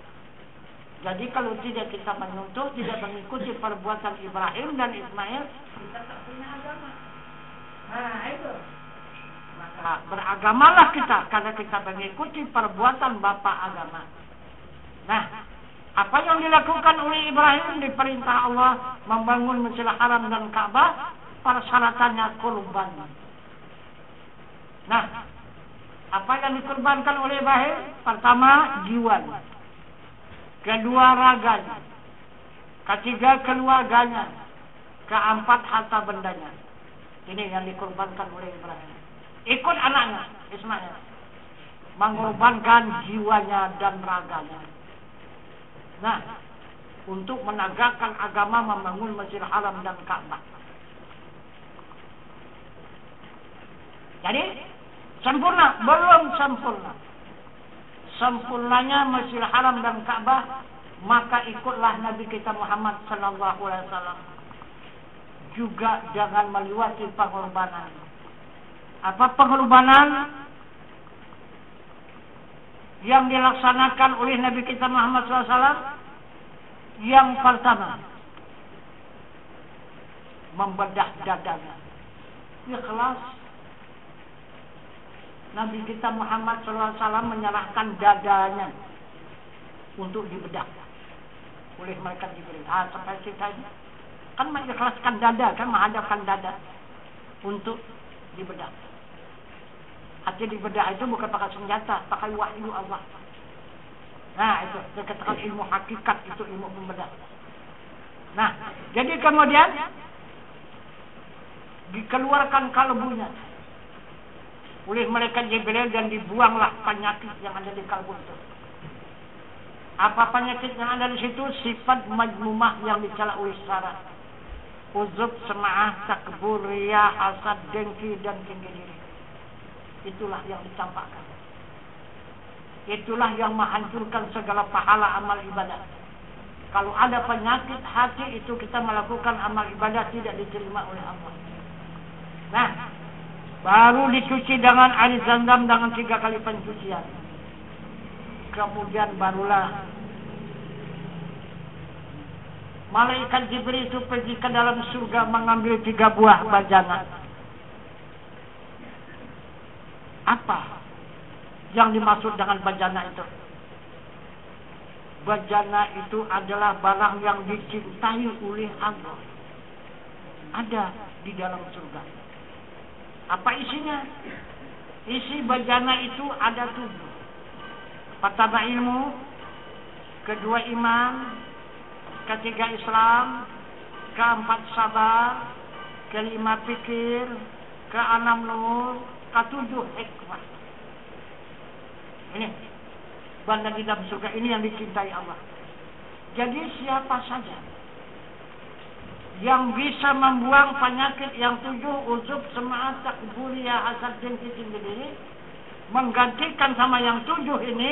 Jadi kalau tidak kita menuntut, tidak mengikuti perbuatan Ibrahim dan Ismail, kita tak punya agama. Itu. Maka beragamalah kita karena kita mengikuti perbuatan bapa agama. Nah, apa yang dilakukan oleh Ibrahim diperintah Allah membangun Masjidil Haram dan Ka'bah, persyaratannya kurban. Nah, apa yang dikurbankan oleh Ibrahim? Pertama, jiwa. Kedua, raganya. Ketiga, keluarganya. Keempat, harta bendanya. Ini yang dikorbankan oleh Ibrahim. Ikut anaknya, Ismail. Mengorbankan jiwanya dan raganya. Nah, untuk menegakkan agama, membangun Masjidil Haram dan Ka'bah. Jadi, sempurna? Belum sempurna. Sempurnanya Masjidil Haram dan Ka'bah, maka ikutlah Nabi kita Muhammad sallallahu alaihi wasallam. Juga jangan melewati pengorbanan. Apa pengorbanan yang dilaksanakan oleh Nabi kita Muhammad SAW? Yang pertama, membedah dadanya. Ikhlas. Nabi kita Muhammad SAW menyerahkan dadanya untuk dibedah oleh malaikat Jibril. Sampai kita ini kan mengikhlaskan dada, kan menghadapkan dada untuk dibedah. Hati dibedah itu bukan pakai senjata, pakai wahyu Allah. Nah itu, dikatakan ilmu hakikat, itu ilmu pembedah. Nah, jadi kemudian dikeluarkan kalbunya oleh malaikat Jibril dan dibuanglah penyakit yang ada di kalbu itu. Apa penyakit yang ada di situ? Sifat majmumah yang dicela oleh syarat. Uzub, sema'ah, takbur, riya, hasad, dengki, dan tinggi diri. Itulah yang dicampakkan. Itulah yang menghancurkan segala pahala amal ibadah. Kalau ada penyakit hati itu, kita melakukan amal ibadah tidak diterima oleh Allah. Nah, baru dicuci dengan air zam-zam dengan 3 kali pencucian. Kemudian barulah malaikat Jibril itu pergi ke dalam surga mengambil 3 buah bajana. Apa yang dimaksud dengan bajana itu? Bajana itu adalah barang yang dicintai oleh Allah. Ada di dalam surga. Apa isinya? Isi bajana itu ada 7. Pertama ilmu, kedua iman, ketiga Islam, keempat sabar, kelima pikir, keenam nur, ketujuh hikmah. Ini benda di dalam surga ini yang dicintai Allah. Jadi siapa saja yang bisa membuang penyakit yang 7, uzub, sema'at, takburiya, hasad, dengki, tinggi diri, menggantikan sama yang 7 ini,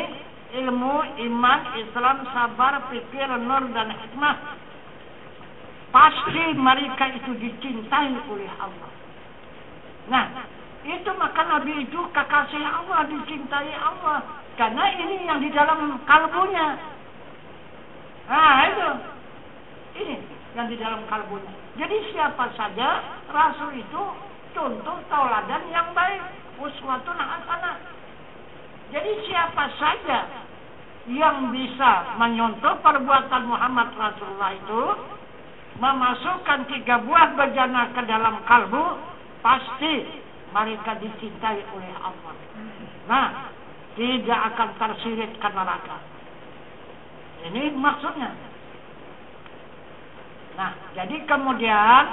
ilmu, iman, Islam, sabar, pikir, nur, dan hikmah, pasti mereka itu dicintai oleh Allah. Nah, itu maka Nabi itu kekasih Allah, dicintai Allah, karena ini yang di dalam kalbunya. Nah itu, ini yang di dalam kalbunya. Jadi siapa saja Rasul itu contoh tauladan yang baik, uswatun hasanah. Jadi siapa saja yang bisa menyontoh perbuatan Muhammad Rasulullah itu, memasukkan 3 buah bejana ke dalam kalbu, pasti mereka dicintai oleh Allah. Nah, tidak akan tersirit ke neraka. Ini maksudnya. Nah, jadi kemudian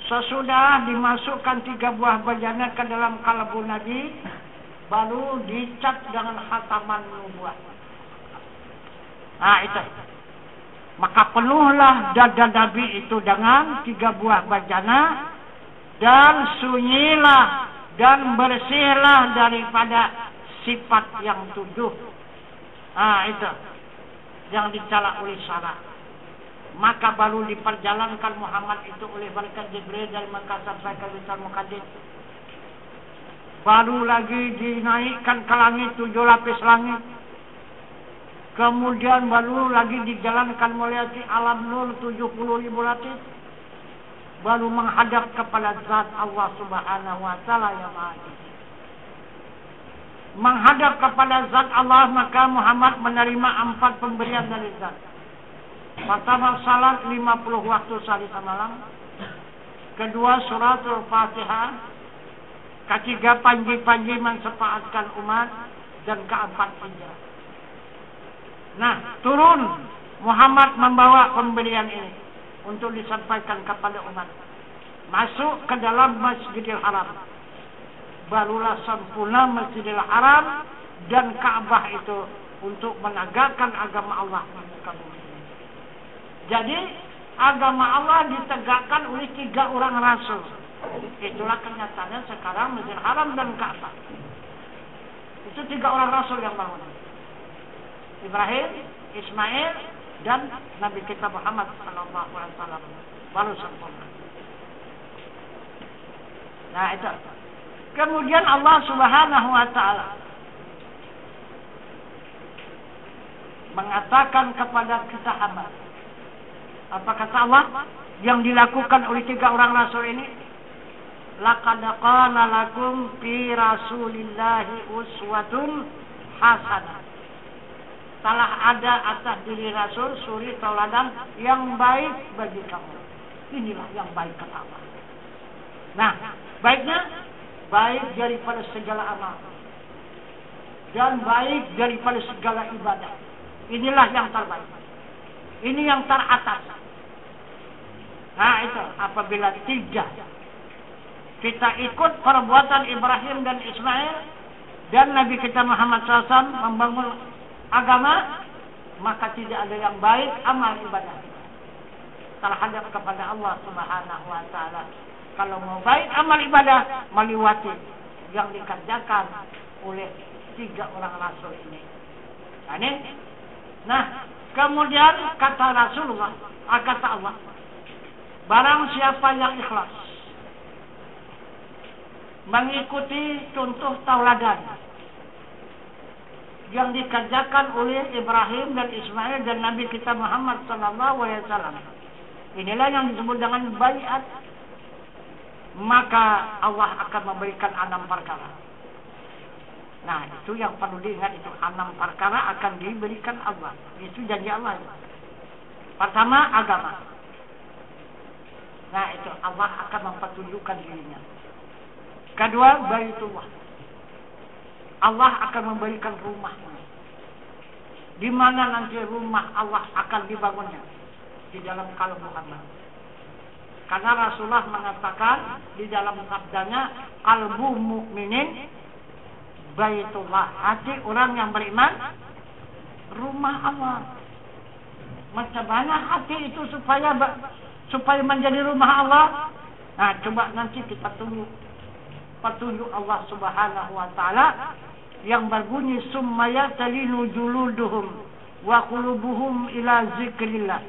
sesudah dimasukkan 3 buah bejana ke dalam kalbu Nabi, baru dicat dengan khataman nubuwah. Nah, itu. Maka penuhlah dada Nabi itu dengan 3 buah bejana, dan sunyilah dan bersihlah daripada sifat yang 7. Nah, itu yang dicela oleh syarat. Maka baru diperjalankan Muhammad itu oleh malaikat Jibril dari Mekah sampai ke Baitul Muqaddas. Baru lagi dinaikkan ke langit 7 lapis langit. Kemudian baru lagi dijalankan melewati alam nur 70.000 lapis. Baru menghadap kepada zat Allah Subhanahu wa Ta'ala yang Maha Tinggi. Menghadap kepada zat Allah, maka Muhammad menerima 4 pemberian dari zat. Pertama, salat 50 waktu sehari semalam. Kedua, suratul Fatihah. Ketiga, panji-panji mensepaatkan umat. Dan keempat, hijrah. Nah, turun Muhammad membawa pemberian ini untuk disampaikan kepada umat. Masuk ke dalam Masjidil Haram. Barulah sempurna Masjidil Haram dan Ka'bah itu untuk menegakkan agama Allah di muka bumi. Jadi agama Allah ditegakkan oleh 3 orang rasul. Itulah kenyataannya sekarang Masjidil Haram dan Ka'bah. Itu 3 orang rasul yang bangun. Ibrahim, Ismail, dan Nabi kita Muhammad SAW. Baru sempurna. Nah, itu. Kemudian Allah Subhanahu wa Ta'ala mengatakan kepada kita hamba. Apa kata Allah yang dilakukan oleh 3 orang rasul ini? Laqad qala lakum fi rasulillahi uswatun hasanah. Telah ada atas diri Rasul suri tauladan yang baik bagi kamu. Inilah yang baik kata Allah. Nah, baiknya baik daripada segala amal dan baik daripada segala ibadah. Inilah yang terbaik. Ini yang teratas. Nah, itu apabila 3 kita ikut perbuatan Ibrahim dan Ismail dan Nabi kita Muhammad SAW membangun agama, maka tidak ada yang baik amal ibadah terhadap kepada Allah Subhanahu wa Ta'ala. Kalau mau baik amal ibadah, meliwati yang dikerjakan oleh 3 orang rasul ini. Nah, kemudian kata Rasulullah, kata Allah, barang siapa yang ikhlas mengikuti contoh tauladan yang dikerjakan oleh Ibrahim dan Ismail dan Nabi kita Muhammad SAW. Inilah yang disebut dengan baiat. Maka Allah akan memberikan 6 perkara. Nah, itu yang perlu diingat, itu 6 perkara akan diberikan Allah. Itu janji Allah. Pertama, agama. Nah, itu Allah akan mempertunjukkan dirinya. Kedua, Baitullah. Allah akan memberikan rumahnya. Di mana nanti rumah Allah akan dibangunnya? Di dalam kalbu Muhammad. Karena Rasulullah mengatakan di dalam sabdanya, qalbu mukminin Baitullah. Hati orang yang beriman rumah Allah. Macam mana hati itu supaya menjadi rumah Allah? Nah, coba nanti kita tunggu petunjuk Allah Subhanahu wa Ta'ala yang berbunyi summaya talinu juluduhum wa qulubuhum ila zikrillah.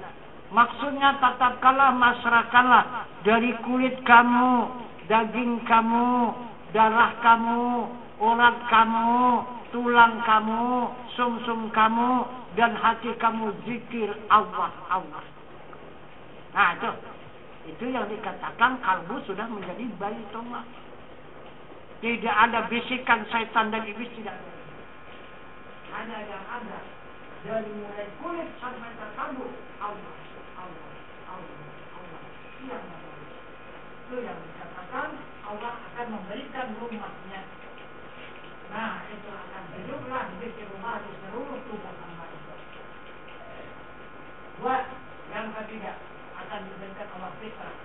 Maksudnya tatapkanlah, masrahkanlah dari kulit kamu, daging kamu, darah kamu, urat kamu, tulang kamu, sumsum kamu, dan hati kamu zikir Allah, Allah. Nah itu yang dikatakan kalbu sudah menjadi Baitullah. Tidak ada bisikan syaitan dan iblis, tidak ada. Hanya yang ada dari mulai kulit sampai ke kalbu, Allah. Itu yang dikatakan Allah akan memberikan rumahnya. Nah, itu akan hiduplah di rumah di seluruh tubuh hamba itu. Dua, yang ketiga akan diberikan Allah fitrah.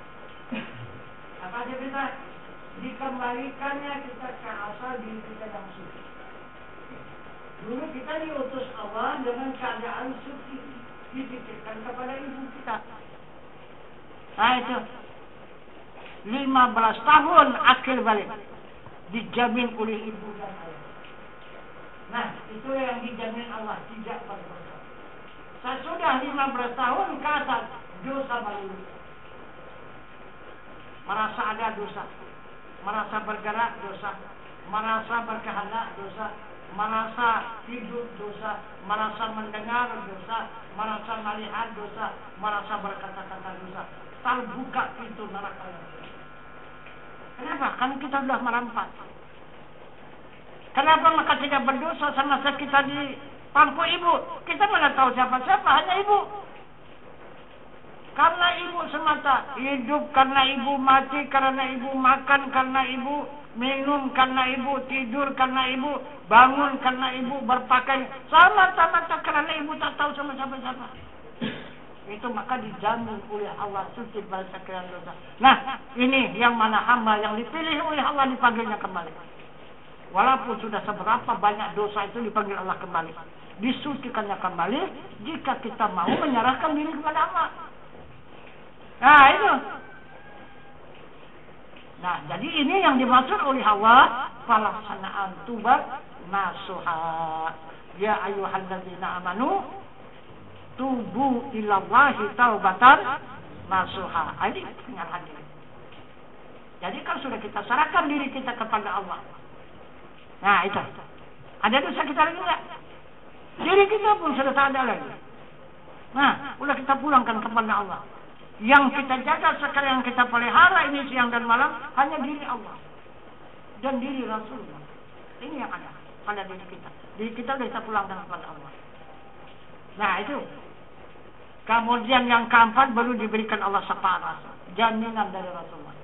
Apa aja fitrah? Dikembalikannya kita ke asal diri kita yang suci. Dulu kita diutus Allah dengan keadaan suci, dititipkan kepada ibu kita. Nah itu 15 tahun akhir balik dijamin oleh ibu dan ayah. Nah itu yang dijamin Allah, tidak berdosa. Sesudah 15 tahun ke atas dosa baru. Merasa ada dosa, merasa bergerak dosa, merasa berkehendak dosa, merasa hidup dosa, merasa mendengar dosa, merasa melihat dosa, merasa berkata-kata dosa. Terbuka pintu neraka. Kenapa? Kan kita sudah merampas. Kenapa maka tidak berdosa semasa kita di pangku ibu? Kita mana tahu siapa-siapa, hanya ibu. Karena ibu semata, hidup karena ibu, mati karena ibu, makan karena ibu, minum karena ibu, tidur karena ibu, bangun karena ibu, berpakaian semata-mata karena ibu, tak tahu sama siapa-siapa. Itu maka dijamin oleh Allah suci dari sekalian dosa. Nah, ini yang mana hamba yang dipilih oleh Allah dipanggilnya kembali. Walaupun sudah seberapa banyak dosa itu dipanggil Allah kembali, disucikannya kembali jika kita mau menyerahkan diri kepada Allah. Nah itu. Nah jadi ini yang dimaksud oleh Allah pelaksanaan taubat nasuha. Ya ayyuhalladzina amanu tubu ilallahi taubatan nasuha. Ini penyerahan diri. Jadi kalau sudah kita serahkan diri kita kepada Allah, nah itu ada dosa kita lagi enggak? Diri kita pun sudah tak ada lagi. Nah udah kita pulangkan kepada Allah. Yang kita jaga sekarang, yang kita pelihara ini siang dan malam hanya diri Allah dan diri Rasulullah. Ini yang ada pada diri kita. Diri kita sudah kita pulangkan kepada Allah. Nah itu. Kemudian yang keempat baru diberikan Allah syafaat, jaminan dari Rasulullah.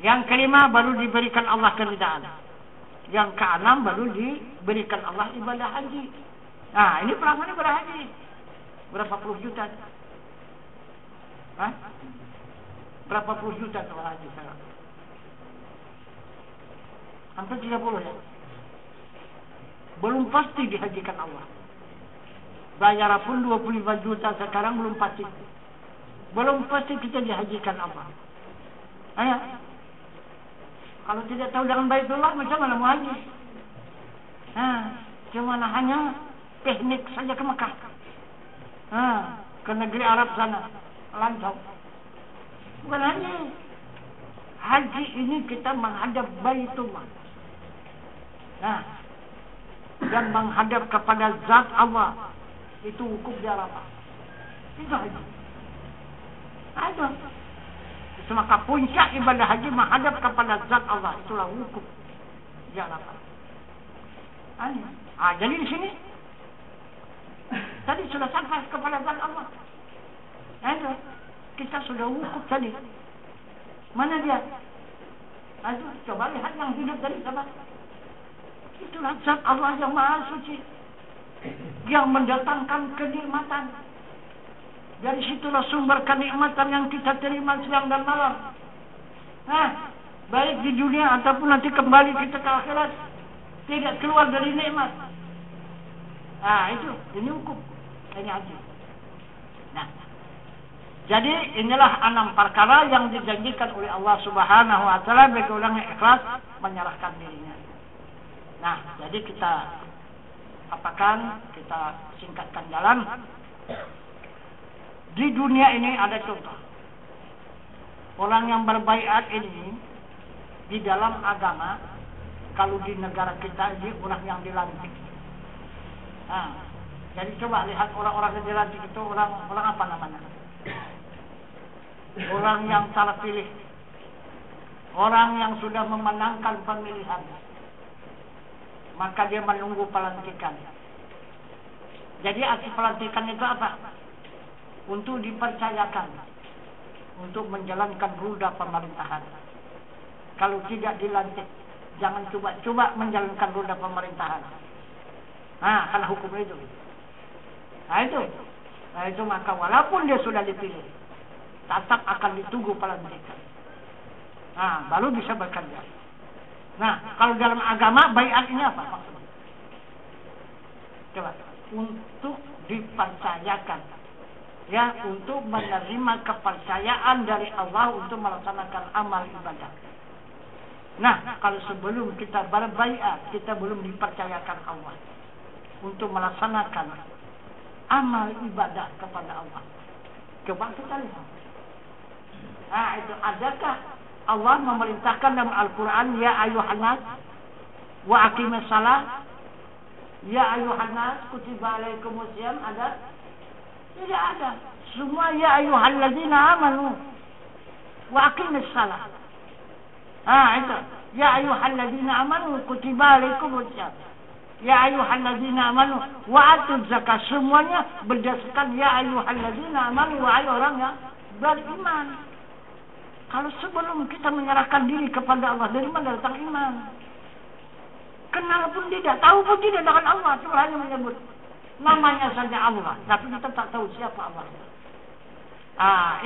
Yang kelima baru diberikan Allah keridaan. Yang keenam baru diberikan Allah ibadah haji. Nah ini pelaksanaan ibadah haji. Berapa puluh juta? Hah? Berapa puluh juta tuh haji sekarang? Hampir 30 ya. Belum pasti dihajikan Allah. Bayar pun 25 juta sekarang belum pasti. Belum pasti kita dihajikan Allah. Ayo. Kalau tidak tahu dengan Baitullah macam mana mau haji? Nah, cuma hanya teknik saja ke Mekah. Nah, ke negeri Arab sana. Lancau. Bukan hanya haji ini kita menghadap Baitullah. Nah, dan menghadap kepada zat Allah. Itu wukuf di Arafah. Itu haji. Ada. Itu maka puncak ibadah haji menghadap kepada zat Allah. Itulah wukuf di Arafah. Jadi di sini tadi sudah sampai kepada zat Allah. Ada. Kita sudah wukuf tadi. Mana dia? Aduh, coba lihat yang hidup dari siapa? Itulah zat Allah yang maha suci, yang mendatangkan kenikmatan. Dari situlah sumber kenikmatan yang kita terima siang dan malam. Nah, baik di dunia ataupun nanti kembali kita ke akhirat, tidak keluar dari nikmat. Nah, itu ini wukuf, ini haji. Nah, jadi inilah 6 perkara yang dijanjikan oleh Allah Subhanahu wa taala bagi orang yang ikhlas menyerahkan dirinya. Nah, jadi kita apakan, kita singkatkan jalan. Di dunia ini ada contoh. Orang yang berbaiat ini di dalam agama, kalau di negara kita ini orang yang dilantik. Nah, jadi coba lihat orang-orang yang dilantik itu orang apa namanya? orang yang terpilih, orang yang sudah memenangkan pemilihan, maka dia menunggu pelantikan. Jadi arti pelantikan itu apa? Untuk dipercayakan, untuk menjalankan roda pemerintahan. Kalau tidak dilantik, jangan coba-coba menjalankan roda pemerintahan. Nah, karena hukum itu. Nah itu maka walaupun dia sudah dipilih, tetap akan ditunggu pelantikan. Nah, baru bisa bekerja. Nah, kalau dalam agama baiat ini apa maksudnya? Coba, untuk dipercayakan, ya, untuk menerima kepercayaan dari Allah untuk melaksanakan amal ibadah. Nah, kalau sebelum kita berbaiat, kita belum dipercayakan Allah untuk melaksanakan amal ibadah kepada Allah. Coba kita lihat. Nah, itu adakah Allah memerintahkan dalam Al-Quran, ya ayuhan nas wa aqimis salat, ya ayuhan nas kutiba alaikumus syiyam, ada? Tidak ada. Semua ya ayyuhalladzina amanu wa aqimis salat. Itu. Ya ayyuhalladzina amanu kutiba alaikumus syiyam. Ya ayyuhalladzina amanu wa atuz zakat. Semuanya berdasarkan ya ayyuhalladzina amanu, wahai orang yang beriman. Kalau sebelum kita menyerahkan diri kepada Allah, dari mana datang iman? Kenal pun tidak, tahu pun tidak dengan Allah. Tuhan hanya menyebut namanya saja Allah, tapi kita tak tahu siapa Allah.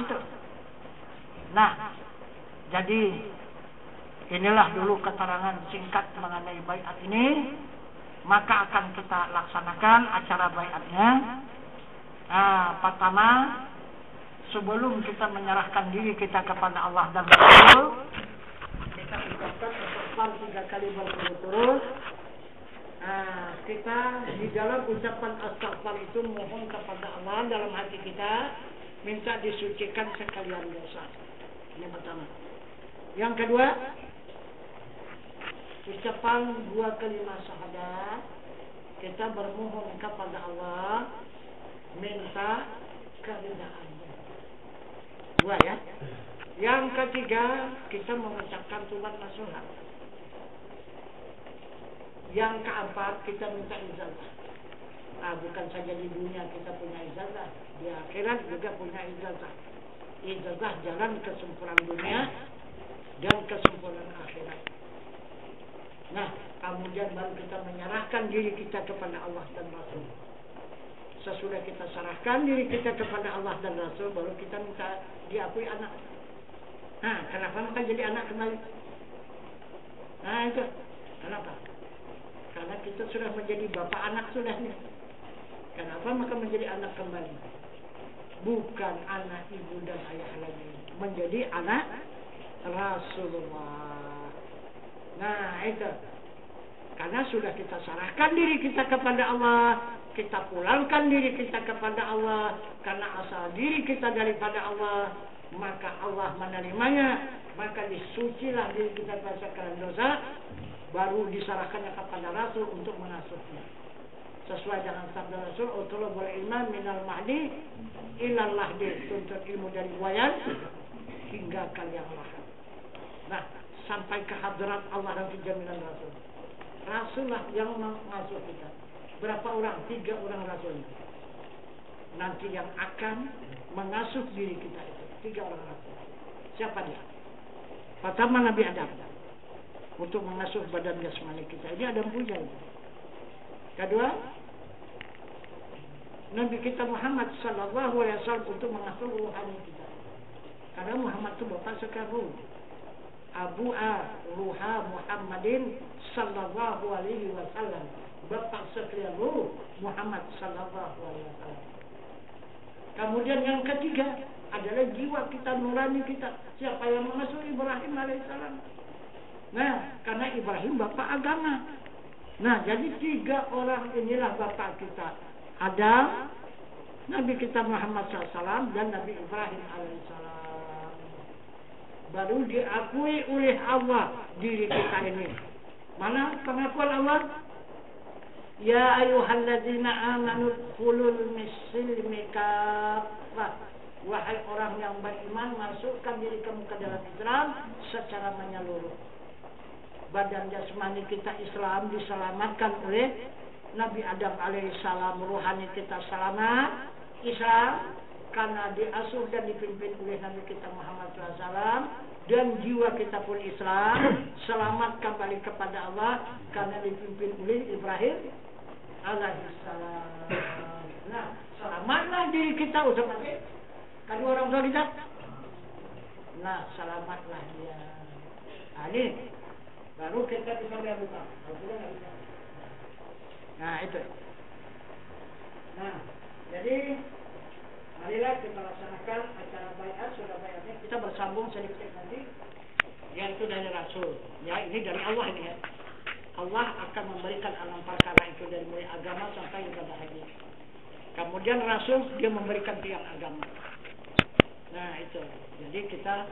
Itu. Nah, jadi inilah dulu keterangan singkat mengenai baiat ini. Maka akan kita laksanakan acara baiatnya. Pertama, sebelum kita menyerahkan diri kita kepada Allah dan Rasul, kita ucapkan istighfar 3 kali berturut-turut. Kita di dalam ucapan istighfar itu mohon kepada Allah dalam hati kita, minta disucikan sekalian dosa. Ini pertama. Yang kedua, ucapan 2 kalimat syahadat, kita bermohon kepada Allah, minta keridhaannya. 2 ya. Yang ketiga, kita mengucapkan Tuhan nasihat. Yang keempat, kita minta ijazah. Bukan saja di dunia kita punya ijazah, di akhirat juga punya ijazah. Ijazah jalan kesempurnaan dunia dan kesempurnaan akhirat. Nah, kemudian baru kita menyerahkan diri kita kepada Allah dan Rasul. Sesudah kita serahkan diri kita kepada Allah dan Rasul, baru kita minta diakui anak. Kenapa maka jadi anak kembali? Itu. Kenapa? Karena kita sudah menjadi bapak anak sudahnya. Kenapa maka menjadi anak kembali? Bukan anak ibu dan ayah lagi, menjadi anak Rasulullah. Nah, itu. Karena sudah kita serahkan diri kita kepada Allah, kita pulangkan diri kita kepada Allah, karena asal diri kita daripada Allah, maka Allah menerimanya, maka disucilah diri kita dari segala dosa, baru diserahkannya kepada Rasul untuk mengasuhnya. Sesuai dengan sabda Rasul, utulubul ilman minal mahdi ilal lahdi, tuntut ilmu dari wayan hingga kalian lahir. Nah, sampai ke hadrat Allah dan kejaminan Rasul. Rasullah yang mengasuh kita. Berapa orang? 3 orang Rasul. Nanti yang akan mengasuh diri kita itu 3 orang Rasul. Siapa dia? Pertama Nabi Adam, untuk mengasuh badan jasmani kita. Ini Adam punya. Kedua, Nabi kita Muhammad sallallahu alaihi wasallam untuk mengasuh ruhani kita. Karena Muhammad itu bapak sekalian ruh. Abu Ruha Muhammadin sallallahu alaihi wasallam, bapak sekalian ruh Muhammad sallallahu alaihi wasallam. Kemudian yang ketiga adalah jiwa kita, nurani kita. Siapa yang mengasuh? Ibrahim alaihissalam. Nah, karena Ibrahim bapak agama. Nah, jadi 3 orang inilah bapak kita. Adam, Nabi kita Muhammad SAW, dan Nabi Ibrahim alaihissalam. Baru diakui oleh Allah diri kita ini. Mana pengakuan Allah? Ya ayyuhalladzina amanu khulul misilmi kafah wahai orang yang beriman, masukkan diri kamu ke dalam Islam secara menyeluruh. Badan jasmani kita Islam diselamatkan oleh Nabi Adam alaihissalam, rohani kita selamat Islam karena diasuh dan dipimpin oleh Nabi kita Muhammad SAW, dan jiwa kita pun Islam selamat kembali kepada Allah karena dipimpin oleh Ibrahim alaihissalam. Nah, selamatlah diri kita usah pakai kedua orang tua kita. Nah, selamatlah dia. Nah, ini baru kita bisa melakukan. Kalau tidak nggak bisa. Nah, itu. Nah, jadi marilah kita laksanakan acara baiat. Sudah baiatnya kita bersambung sedikit nanti, yaitu dari Rasul. Ya, ini dari Allah ini ya. Allah akan memberikan 6 perkara itu dari mulai agama sampai ibadah haji. Kemudian Rasul dia memberikan tiap agama. Nah, itu. Jadi kita